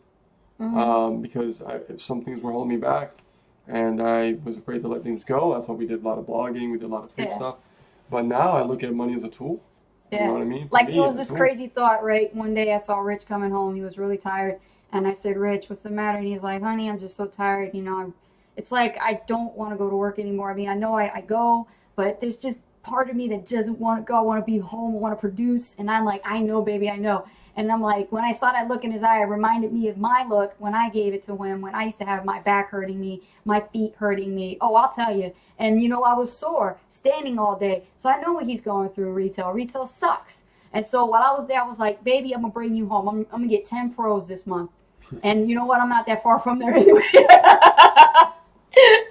Because some things were holding me back, and I was afraid to let things go. That's why we did a lot of blogging, we did a lot of fake stuff. But now I look at money as a tool. You know what I mean? Like, it was this crazy thought, right? One day I saw Rich coming home. He was really tired, and I said, Rich, what's the matter? And he's like, honey, I'm just so tired. It's like I don't want to go to work anymore. I mean, I know I go, but there's just part of me that doesn't want to go. I want to be home. I want to produce. And I'm like, I know, baby, I know. And I'm like, when I saw that look in his eye, it reminded me of my look when I gave it to him, when I used to have my back hurting me, my feet hurting me. Oh, I'll tell you. And, I was sore, standing all day. So I know what he's going through retail. Retail sucks. And so while I was there, I was like, baby, I'm going to bring you home. I'm going to get 10 pros this month. And you know what? I'm not that far from there anyway. So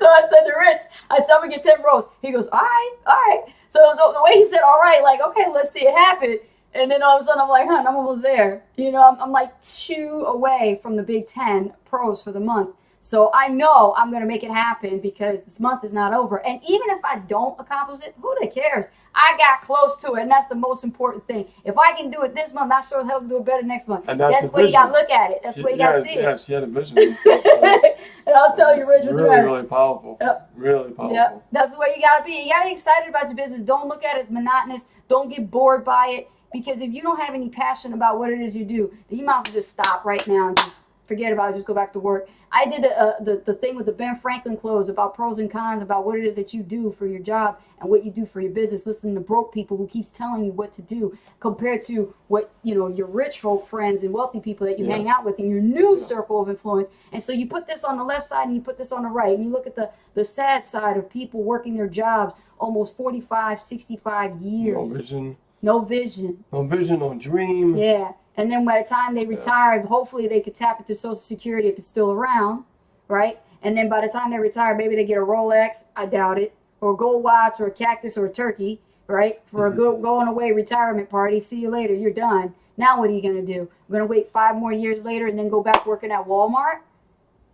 I said to Rich, I'm going to get 10 pros. He goes, all right. So the way he said, all right, like, okay, let's see it happen. And then all of a sudden I'm like, I'm almost there. I'm like 2 away from the big 10 pros for the month. So I know I'm going to make it happen because this month is not over. And even if I don't accomplish it, who the cares? I got close to it, and that's the most important thing. If I can do it this month, I sure as hell can do it better next month. And that's the way you got to look at it. That's the way you got to see it. Yeah, she had a vision. And I'll tell you, Rich, what's really, really powerful. Yep. Really powerful. Yep. That's the way you got to be. You got to be excited about your business. Don't look at it as monotonous. Don't get bored by it. Because if you don't have any passion about what it is you do, then you might as well just stop right now and just forget about it. Just go back to work. I did the thing with the Ben Franklin clothes about pros and cons, about what it is that you do for your job and what you do for your business. Listening to broke people who keeps telling you what to do compared to what, your rich folk friends and wealthy people that you hang out with in your new circle of influence. And so you put this on the left side and you put this on the right. And you look at the sad side of people working their jobs almost 45, 65 years. No vision. No vision. No vision, no dream. Yeah. And then by the time they retire, hopefully they could tap into Social Security if it's still around, right? And then by the time they retire, maybe they get a Rolex. I doubt it. Or a gold watch or a cactus or a turkey, right? For a going away retirement party. See you later. You're done. Now what are you going to do? We're going to wait 5 more years later and then go back working at Walmart?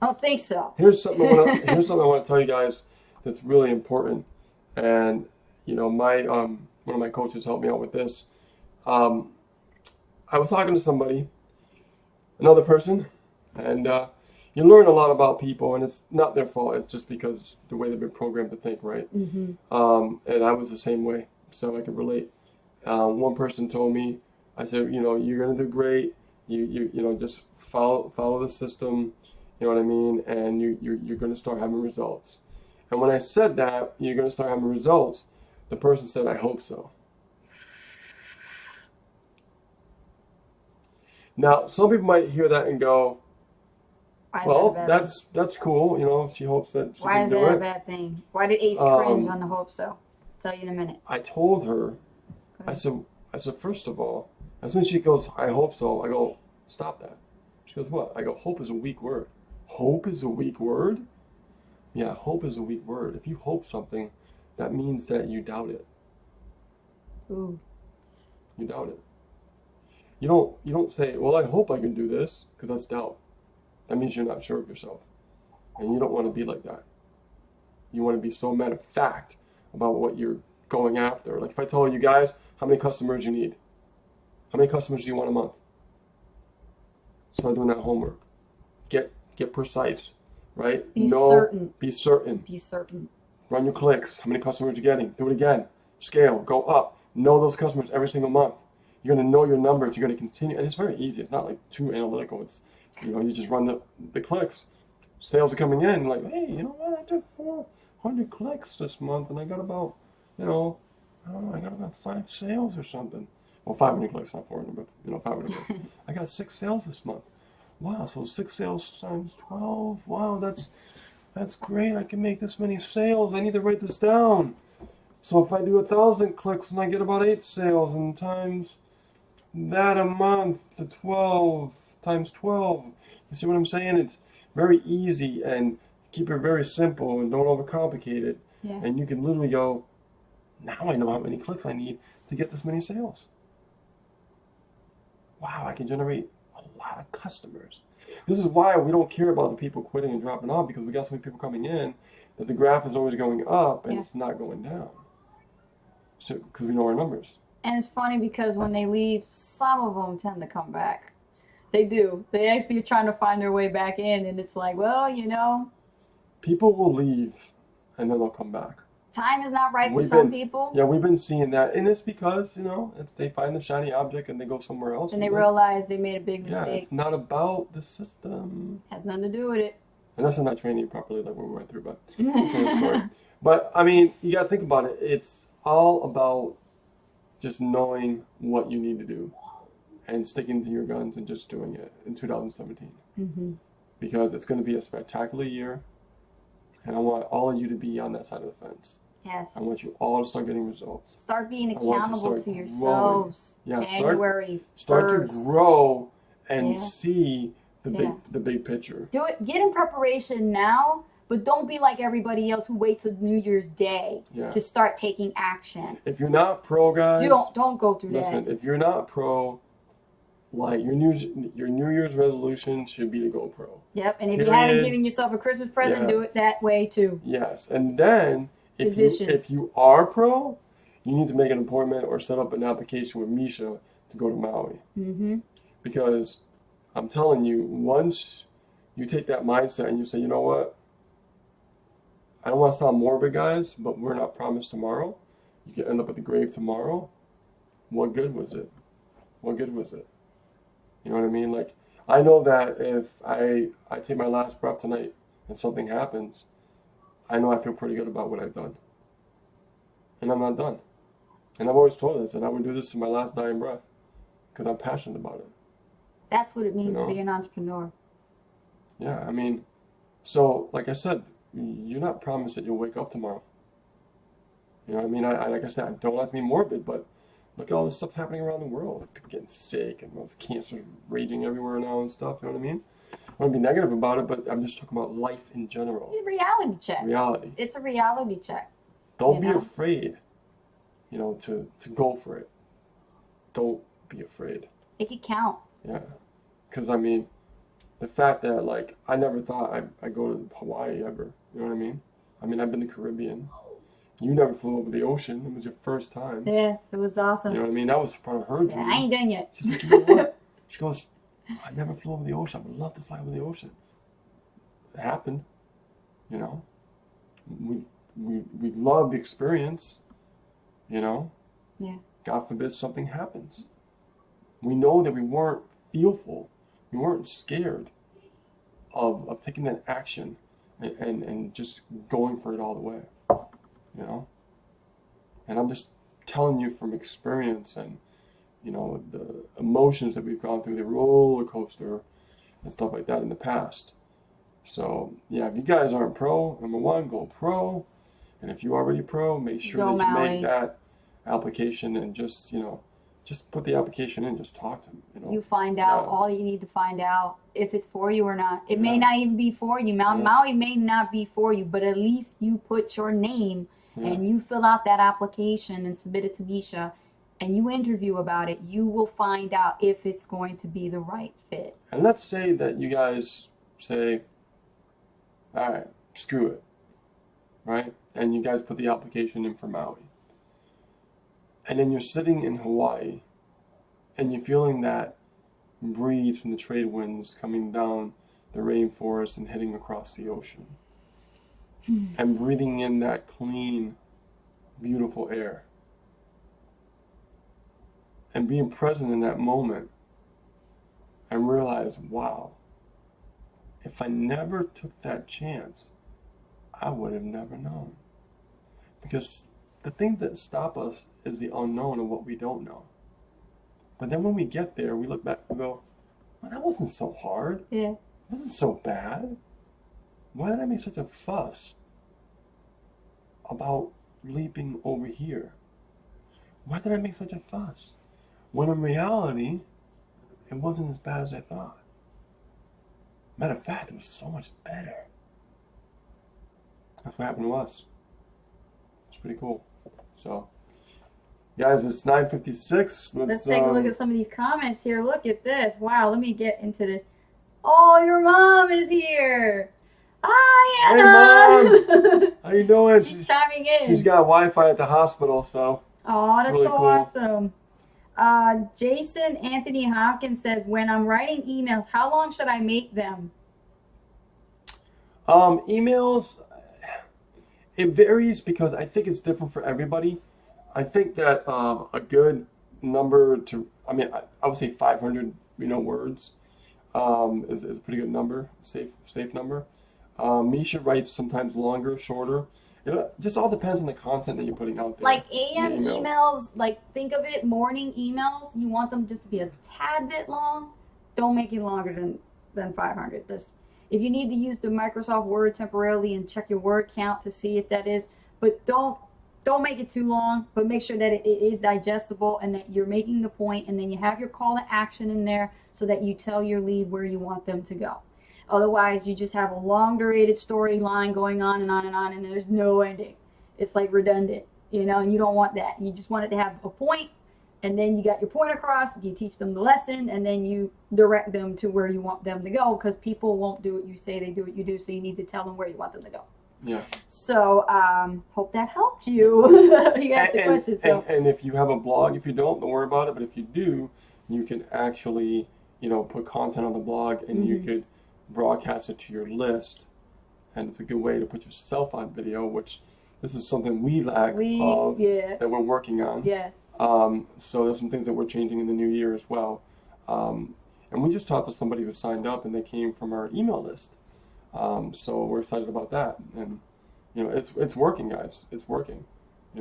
I don't think so. Here's something I want to tell you guys that's really important. And, one of my coaches helped me out with this. I was talking to somebody, another person, and you learn a lot about people, and it's not their fault. It's just because the way they've been programmed to think, right? And I was the same way, so I could relate. One person told me, I said, you're going to do great. You know, just follow the system, you know what I mean? And you're going to start having results. And when I said that, you're going to start having results, the person said, I hope so. Now, some people might hear that and go, Why is well, that a bad thing? that's cool, you know, she hopes that she Why can is do that a it. bad thing? Why did Ace cringe Um, on the hope so? Tell you in a minute. I told her, Go I ahead. said, first of all, as soon as she goes, I hope so, I go, stop that. She goes, what? I go, hope is a weak word. Hope is a weak word? Yeah, hope is a weak word. If you hope something, that means that you doubt it. Ooh. You doubt it. You don't say, well, I hope I can do this, because that's doubt. That means you're not sure of yourself. And you don't want to be like that. You want to be so matter of fact about what you're going after. Like if I tell you guys how many customers you need, how many customers do you want a month? Start doing that homework. Get precise, right? Be certain. Be certain. Be certain. Run your clicks. How many customers you're getting? Do it again. Scale. Go up. Know those customers every single month. You're going to know your numbers. You're going to continue. And it's very easy. It's not like too analytical. It's, you know, you just run the clicks. Sales are coming in. Like, hey, you know what? I did 400 clicks this month, and I got about, you know, I don't know, I got about 5 sales or something. Well, 500 clicks, not 400, but, you know, 500 clicks. I got 6 sales this month. Wow, so 6 sales times 12. Wow, that's great. I can make this many sales. I need to write this down. So if I do 1,000 clicks and I get about 8 sales and times that a month to 12 times 12. You see what I'm saying? It's very easy and keep it very simple and don't overcomplicate it. Yeah. And you can literally go, now I know how many clicks I need to get this many sales. Wow, I can generate a lot of customers. This is why we don't care about the people quitting and dropping off, because we got so many people coming in that the graph is always going up and Yeah. it's not going down. So, because we know our numbers. And it's funny because when they leave, some of them tend to come back. They do. They actually are trying to find their way back in, and it's like, well, you know, People will leave and then they'll come back. time is not right for We've some been- people. Yeah, we've been seeing that, and it's because, you know, if they find the shiny object and they go somewhere else. And they then- realize they made a big yeah, mistake. it's not about the system. Has nothing to do with it. Unless I'm not training you properly, like we went through, but it's another story. But I mean, you gotta think about it. It's all about just knowing what you need to do and sticking to your guns and just doing it in 2017. Mm-hmm. Because it's going to be a spectacular year, and I want all of you to be on that side of the fence. Yes. I want you all to start getting results. Start being I want you to accountable start to growing. yourselves. Yeah, January Start 1st. to grow and Yeah. see the Yeah. big picture. Do it. Get in preparation now, but don't be like everybody else who waits till New Year's Day Yeah. to start taking action. If you're not pro, guys, Don't go through listen. that. If you're not pro, like your New Year's resolution should be to go pro. Yep. And if you haven't Period. given yourself a Christmas present, Yeah. do it that way too. Yes, and then Position. if you are pro, you need to make an appointment or set up an application with Misha to go to Maui. Mm-hmm. Because I'm telling you, once you take that mindset and you say, you know what, I don't want to sound morbid, guys, but we're not promised tomorrow. You can end up at the grave tomorrow. What good was it? What good was it? You know what I mean? Like, I know that if I take my last breath tonight and something happens, I know I feel pretty good about what I've done. And I'm not done. And I've always told us that I would do this to my last dying breath because I'm passionate about it. That's what it means You know? to be an entrepreneur. Yeah, I mean, so like I said, you're not promised that you'll wake up tomorrow. You know what I mean? I like I said, I don't like to be morbid, but look at all this stuff happening around the world. People getting sick and all this cancer raging everywhere now and stuff. You know what I mean? I want to be negative about it, but I'm just talking about life in general. It's a reality check. Reality. It's a reality check. Don't You be know? afraid, you know, to go for it. Don't be afraid. It could count. Yeah. Because, I mean, the fact that, like, I never thought I'd go to Hawaii ever. You know what I mean? I mean, I've been to the Caribbean. You never flew over the ocean. It was your first time. Yeah, it was awesome. You know what I mean? That was part of her Yeah, dream. I ain't done yet. She's like, you know what? She goes, I never flew over the ocean. I would love to fly over the ocean. It happened. You know? We love the experience. You know? Yeah. God forbid something happens. We know that we weren't fearful. We weren't scared of taking that action and just going for it all the way, you know? And I'm just telling you from experience and, you know, the emotions that we've gone through, the roller coaster and stuff like that in the past. So, yeah, if you guys aren't pro, number one, go pro. And if you're already pro, make sure Go that you Maui. make that application and just, you know, just put the application in, just talk to them, you know. You find out Yeah. all you need to find out if it's for you or not. It may Yeah. not even be for you. Yeah. Maui may not be for you, but at least you put your name Yeah. and you fill out that application and submit it to Misha and you interview about it. You will find out if it's going to be the right fit. And let's say that you guys say, all right, screw it, right? And you guys put the application in for Maui. And then you're sitting in Hawaii and you're feeling that breeze from the trade winds coming down the rainforest and hitting across the ocean. And breathing in that clean, beautiful air. And being present in that moment and realize, wow, if I never took that chance, I would have never known. Because the things that stop us is the unknown of what we don't know. But then when we get there, we look back and go, well, that wasn't so hard. Yeah. It wasn't so bad. Why did I make such a fuss about leaping over here? Why did I make such a fuss? When in reality, it wasn't as bad as I thought. Matter of fact, it was so much better. That's what happened to us. It's pretty cool. So, guys, it's 9:56. Let's take a look at some of these comments here. Look at this. Wow, let me get into this. Oh, your mom is here. Hi, Hey, Anna. Mom. How you doing? She's chiming in. She's got Wi-Fi at the hospital, so. Oh, that's really so cool. awesome. Jason Anthony Hopkins says, when I'm writing emails, how long should I make them? Emails, it varies because I think it's different for everybody. I think that a good number to, I would say 500, words is a pretty good number, safe number. Misha writes sometimes longer, shorter. It just all depends on the content that you're putting out there. Like AM in the emails, like think of it, morning emails, you want them just to be a tad bit long. Don't make it longer than 500. Just, if you need to use the Microsoft Word temporarily and check your word count to see if that is, but don't make it too long, but make sure that it is digestible and that you're making the point, and then you have your call to action in there so that you tell your lead where you want them to go. Otherwise, you just have a long durated storyline going on and on and on, and there's no ending. It's like redundant, and you don't want that. You just want it to have a point, and then you got your point across, you teach them the lesson, and then you direct them to where you want them to go, because people won't do what you say, they do what you do, so you need to tell them where you want them to go. Yeah. So, hope that helps you. You asked the question, so. And if you have a blog, if you don't worry about it, but if you do, you can actually, put content on the blog, and you could broadcast it to your list, and it's a good way to put yourself on video, which this is something we lack that we're working on. Yes. So there's some things that we're changing in the new year as well. And we just talked to somebody who signed up, and they came from our email list. So we're excited about that, and it's working, guys. It's working.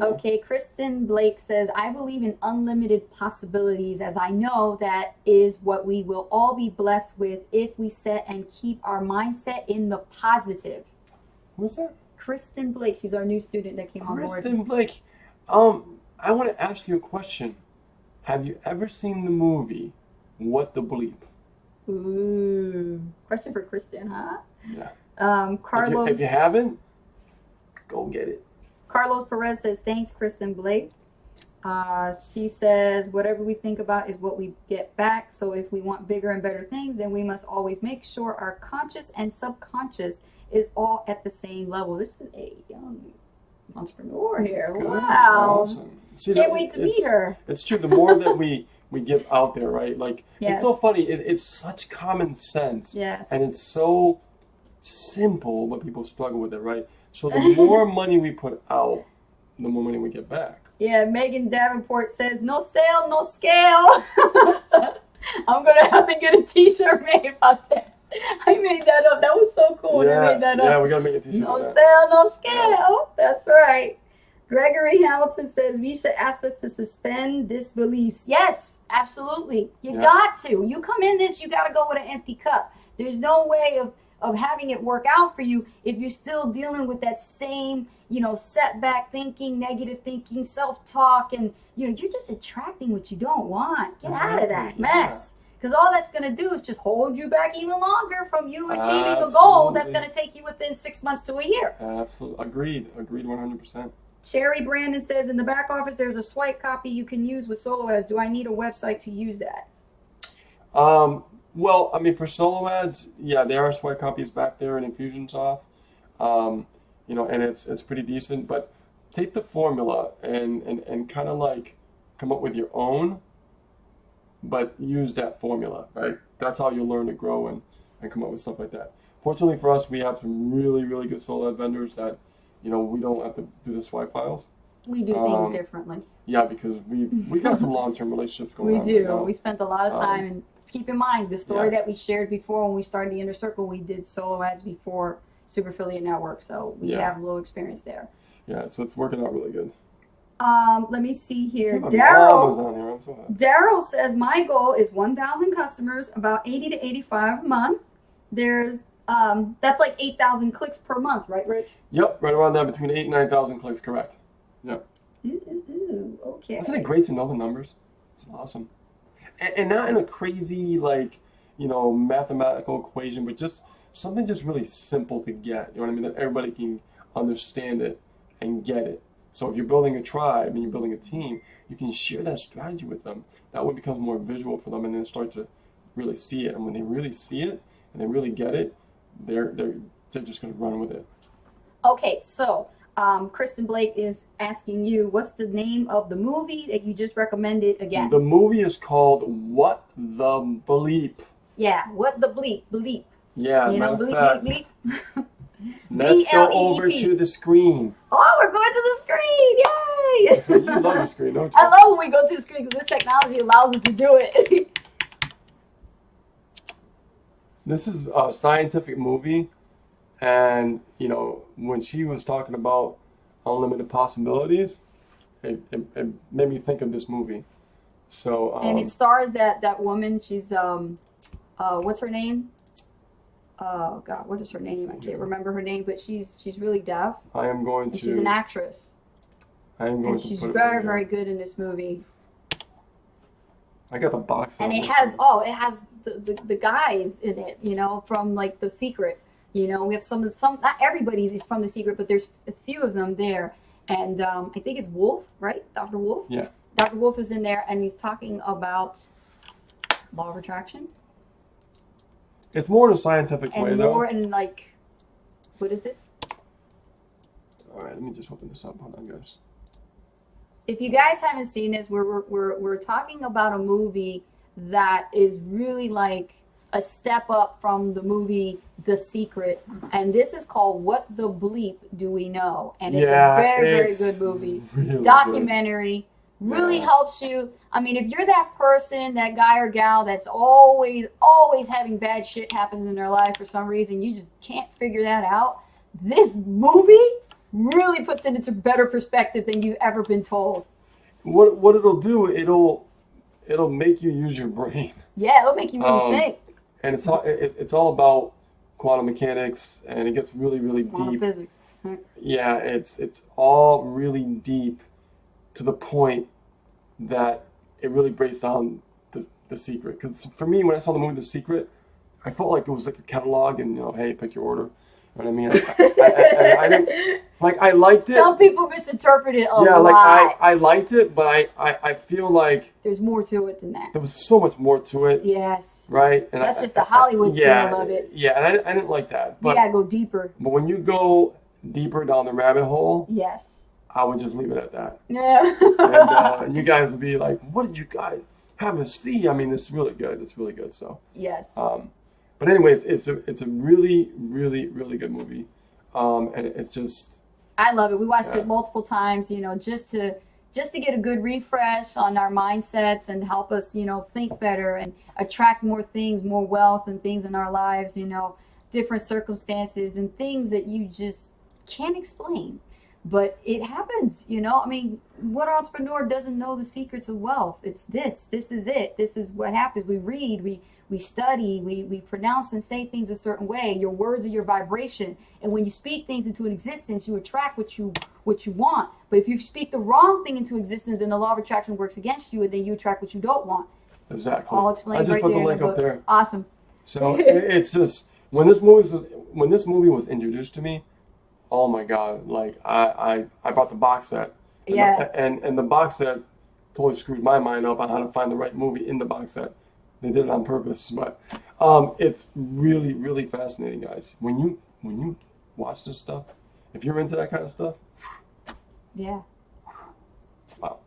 Okay, Kristen Blake says, I believe in unlimited possibilities, as I know that is what we will all be blessed with if we set and keep our mindset in the positive. Who's that? Kristen Blake. She's our new student that came on board. Kristen Blake. I want to ask you a question. Have you ever seen the movie What the Bleep? Ooh. Question for Kristen, huh? Yeah. Carlos. If you haven't, go get it. Carlos Perez says, thanks, Kristen Blake. She says, whatever we think about is what we get back. So if we want bigger and better things, then we must always make sure our conscious and subconscious is all at the same level. This is a young entrepreneur here. Wow. Awesome. See, Can't wait to meet her. It's true. The more that we give out there, right? Like, Yes. it's so funny. It's such common sense. Yes. And it's so simple, but people struggle with it, right? So the more money we put out, the more money we get back. Yeah, Megan Davenport says, no sale, no scale. I'm gonna have to get a T-shirt made about that. I made that up. That was so cool. Yeah, I made that up. yeah, we gotta make a T-shirt. No of that. sale, no scale. That's right. Gregory Hamilton says Misha asked us to suspend disbeliefs. Yes, absolutely. You got to. You come in this, you got to go with an empty cup. There's no way of having it work out for you if you're still dealing with that same, setback thinking, negative thinking, self-talk, and you're just attracting what you don't want. Get out of that mess. Because all that's going to do is just hold you back even longer from you achieving a goal that's going to take you within 6 months to a year. Absolutely. Agreed 100%. Cherry Brandon says, in the back office, there's a swipe copy you can use with Solo Ads. Do I need a website to use that? Well, I mean, for Solo Ads, yeah, there are swipe copies back there in Infusionsoft, and it's pretty decent. But take the formula and kind of like come up with your own, but use that formula, right? That's how you'll learn to grow and come up with stuff like that. Fortunately for us, we have some really, really good Solo Ad vendors that, we don't have to do the swipe files. We do things differently. Yeah, because we got some long-term relationships going on. We do. Right now. We spent a lot of time, and keep in mind the story that we shared before when we started the Inner Circle. We did Solo Ads before Super Affiliate Network, so we have a little experience there. Yeah, so it's working out really good. Let me see here. Daryl. Daryl says my goal is 1,000 customers, about 80 to 85 a month. There's that's like 8,000 clicks per month, right, Rich? Yep, right around that, between 8,000 and 9,000 clicks, correct. Yep. Ooh, okay. Isn't it great to know the numbers? It's awesome. And not in a crazy, mathematical equation, but just something just really simple to get. You know what I mean? That everybody can understand it and get it. So if you're building a tribe and you're building a team, you can share that strategy with them. That way it becomes more visual for them, and then start to really see it. And when they really see it and they really get it, they're just going to run with it. Okay, so Kristen Blake is asking you, what's the name of the movie that you just recommended again? The movie is called What the Bleep. Yeah, What the Bleep. Yeah, bleep. Let's go over to the screen. Oh, we're going to the screen! Yay! You love the screen, don't you? I love when we go to the screen because this technology allows us to do it. This is a scientific movie, and when she was talking about unlimited possibilities, it made me think of this movie. So and it stars that woman. She's what's her name? Oh God, what is her name? I can't remember her name, but she's really deaf. I am going to. She's an actress. I am going to. She's very, very good in this movie. I got the box. And it has the guys in it, from like The Secret. We have some not everybody is from The Secret, but there's a few of them there. And I think it's Wolf, right? Dr. Wolf? Yeah. Dr. Wolf is in there, and he's talking about law of attraction. It's more in a scientific way, though. More in what is it? All right, let me just open this up. Hold on, guys. If you guys haven't seen this, we're talking about a movie that is really like a step up from the movie The Secret, and this is called What the Bleep Do We Know? And it's a very good movie, really documentary. Good. Really helps you. I mean, if you're that person, that guy or gal that's always having bad shit happen in their life for some reason, you just can't figure that out. This movie really puts it into better perspective than you've ever been told. What it'll do, it'll make you use your brain. Yeah, it'll make you really think. And it's all about quantum mechanics, and it gets really, really quantum deep. Physics. Yeah, it's all really deep to the point that it really breaks down the secret. Because for me, when I saw the movie The Secret, I felt like it was like a catalog, and hey, pick your order. You know what I mean? I didn't, I liked it. Some people misinterpret it a lot. Yeah, I liked it, but I feel like there's more to it than that. There was so much more to it. Yes. Right? And that's just the Hollywood feel of it. Yeah, and I didn't like that. But, you gotta go deeper. But when you go deeper down the rabbit hole, yes, I would just leave it at that. Yeah. And you guys would be like, what did you guys have to see? I mean, it's really good. It's really good. So. Yes. But anyways, it's a really, really, really good movie. And it's just. I love it. We watched it multiple times, just to just to get a good refresh on our mindsets and help us, think better and attract more things, more wealth and things in our lives, different circumstances and things that you just can't explain. But it happens, I mean, what entrepreneur doesn't know the secrets of wealth? It's this is it. This is what happens. We read, we study, we pronounce and say things a certain way. Your words are your vibration. And when you speak things into existence, you attract what you want. But if you speak the wrong thing into existence, then the law of attraction works against you, and then you attract what you don't want. Exactly. I'll explain I just right put there the in link up there. Awesome. So it's just when this movie was introduced to me, oh my God! Like I bought the box set. And Yeah. and the box set totally screwed my mind up on how to find the right movie in the box set. They did it on purpose, but it's really, really fascinating, guys. When you watch this stuff, if you're into that kind of stuff, Yeah. wow.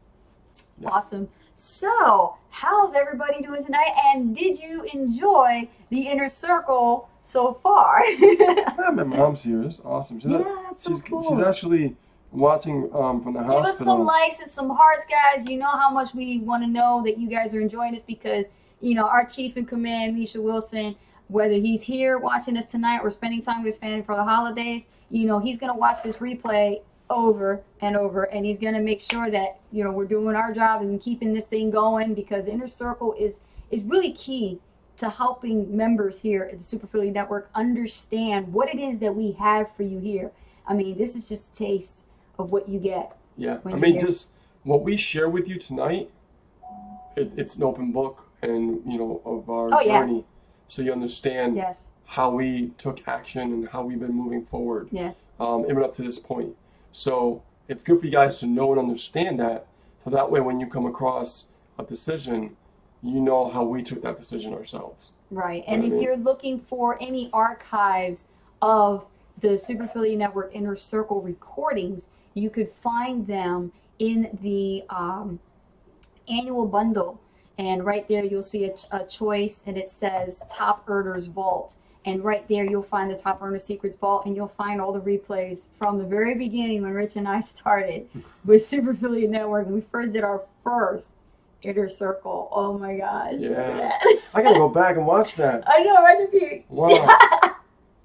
Yeah. Awesome. So, how's everybody doing tonight? And did you enjoy the inner circle so far? Yeah, my mom's here. It's awesome. Yeah, that's so cool. She's actually watching from the hospital. Give us some likes and some hearts, guys. You know how much we want to know that you guys are enjoying this because, our chief in command, Misha Wilson, whether he's here watching us tonight or spending time with his family for the holidays, he's going to watch this replay over and over, and he's going to make sure that, we're doing our job and keeping this thing going, because Inner Circle is really key to helping members here at the Super Philly Network understand what it is that we have for you here. I mean, this is just a taste of what you get. Yeah, I mean, just what we share with you tonight, it's an open book, and of our journey, so you understand Yes. how we took action and how we've been moving forward, Yes. even up to this point. So it's good for you guys to know and understand that, so that way when you come across a decision, you know how we took that decision ourselves. Right. And Right. if you're looking for any archives of the Super Philly Network Inner Circle recordings, you could find them in the annual bundle. And right there, you'll see a choice, and it says Top Earners Vault. And right there, you'll find the Top Earner Secrets Vault, and you'll find all the replays from the very beginning when Rich and I started with Super Philly Network. When we first did our first Inner Circle. Oh my gosh. Yeah. I gotta go back and watch that. I know, right, Pete? Wow.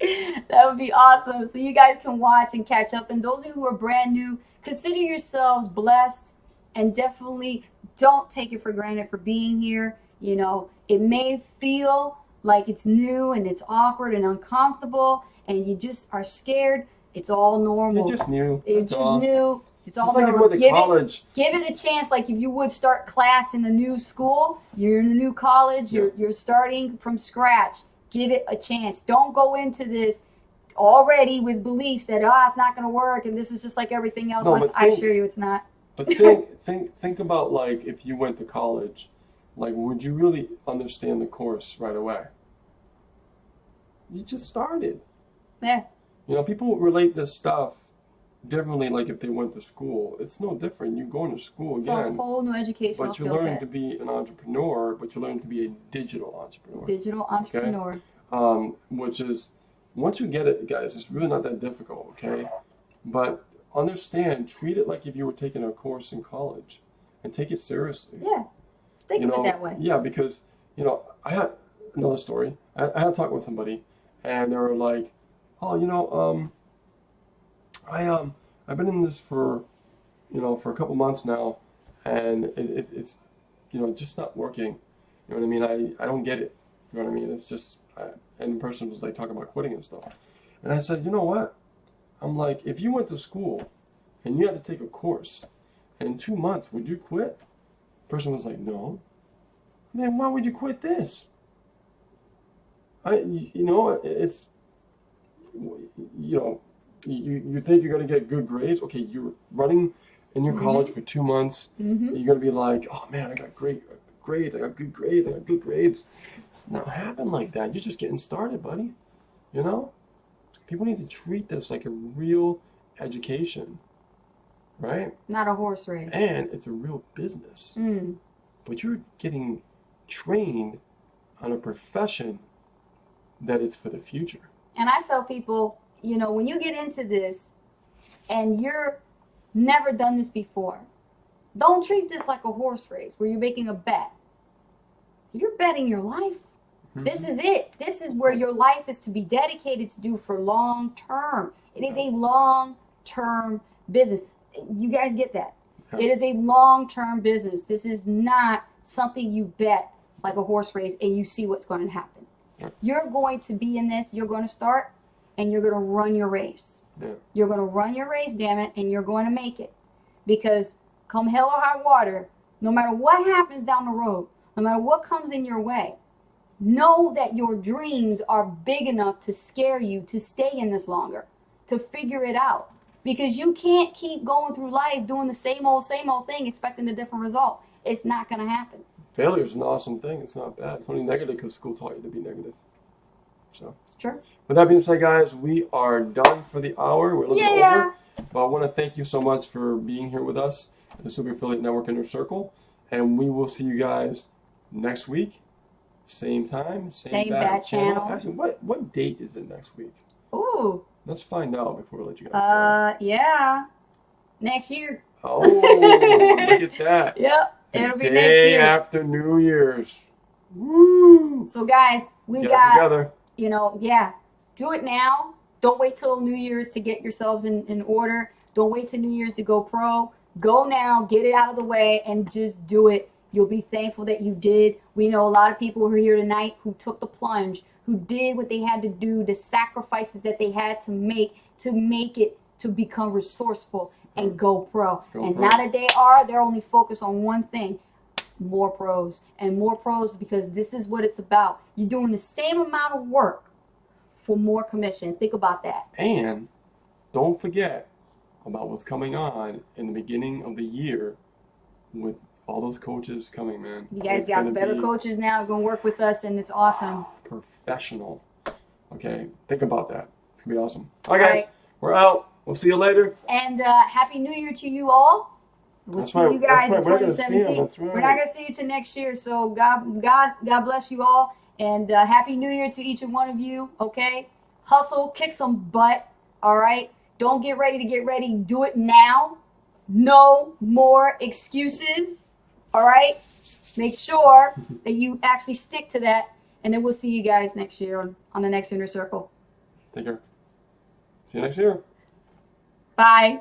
That would be awesome. So you guys can watch and catch up. And those of you who are brand new, consider yourselves blessed, and definitely don't take it for granted for being here. It may feel like it's new and it's awkward and uncomfortable and you just are scared. It's all normal. You're just new. It's That's just all. new. It's all It's like if you normal. went to college. Give it a chance, like if you would start class in a new school, you're in a new college, you're starting from scratch. Give it a chance. Don't go into this already with beliefs that it's not going to work and this is just like everything else. No, but I assure you, it's not. But think about, like, if you went to college, like, would you really understand the course right away? You just started. Yeah. People relate this stuff differently, like if they went to school. It's no different. You're going to school It's a again, whole new educational but you're skill learning set. to be an entrepreneur, but you're learning to be a digital entrepreneur. Digital entrepreneur. Which is, once you get it, guys, it's really not that difficult, okay? But understand, treat it like if you were taking a course in college, and take it seriously. Yeah. Think of it that way. Yeah, because, I had another story. I had a talk with somebody, and they were like, oh, I've been in this for a couple months now, and it's just not working. You know what I mean? I don't get it. You know what I mean? It's just, and the person was like talking about quitting and stuff. And I said, you know what? I'm like, if you went to school and you had to take a course, and in 2 months, would you quit? The person was like, no. Man, why would you quit this? It's, you think you're going to get good grades. Okay, you're running in your college for 2 months. Mm-hmm. You're going to be like, oh man, I got great grades. I got good grades. I got good grades. It's not happen like that. You're just getting started, buddy. People need to treat this like a real education, right? Not a horse race. And it's a real business. Mm. But you're getting trained on a profession that it's for the future. And I tell people, when you get into this and you're never done this before, Don't treat this like a horse race where you're making a bet. You're betting your life. Mhm. This is it. This is where your life is to be dedicated to do for long term. It is a long term business. You guys get that? Yeah. It is a long term business. This is not something you bet like a horse race and you see what's going to happen. Yeah. You're going to be in this. You're going to start and you're going to run your race. Yeah. You're going to run your race, damn it, and you're going to make it. Because come hell or high water, no matter what happens down the road, no matter what comes in your way, know that your dreams are big enough to scare you to stay in this longer, to figure it out. Because you can't keep going through life doing the same old thing expecting a different result. It's not going to happen. Failure is an awesome thing. It's not bad. It's only negative because school taught you to be negative. So, It's true. with that being said, guys, we are done for the hour. We're a little bit Yeah. over. But I want to thank you so much for being here with us at the Super Affiliate Network Inner Circle. And we will see you guys next week. Same time, same bad channel. Actually, what date is it next week? Ooh. Let's find out before we let you guys go. Yeah. Next year. Oh, look at that. Yep. The It'll be next day year. after New Year's. Woo! So guys, we Get it got, together. do it now. Don't wait till New Year's to get yourselves in order. Don't wait till New Year's to go pro. Go now, get it out of the way, and just do it. You'll be thankful that you did. We know a lot of people who are here tonight who took the plunge, who did what they had to do, the sacrifices that they had to make it to become resourceful and go pro. And now that they're only focused on one thing, more pros. And more pros because this is what it's about. You're doing the same amount of work for more commission. Think about that. And don't forget about what's coming on in the beginning of the year with all those coaches coming, man. You guys It's got gonna better be coaches now going to work with us, and it's awesome. professional. Okay, think about that. It's going to be awesome. All right, guys, Right. we're out. We'll see you later. And Happy New Year to you all. We'll That's see right. you guys That's right. in We're not gonna see 'em. 2017. That's right. We're not going to see you till next year. So God bless you all. And Happy New Year to each and one of you. Okay? Hustle, kick some butt. All right? Don't get ready to get ready. Do it now. No more excuses. All right? Make sure that you actually stick to that. And then we'll see you guys next year on the next Inner Circle. Take care. See you next year. Bye.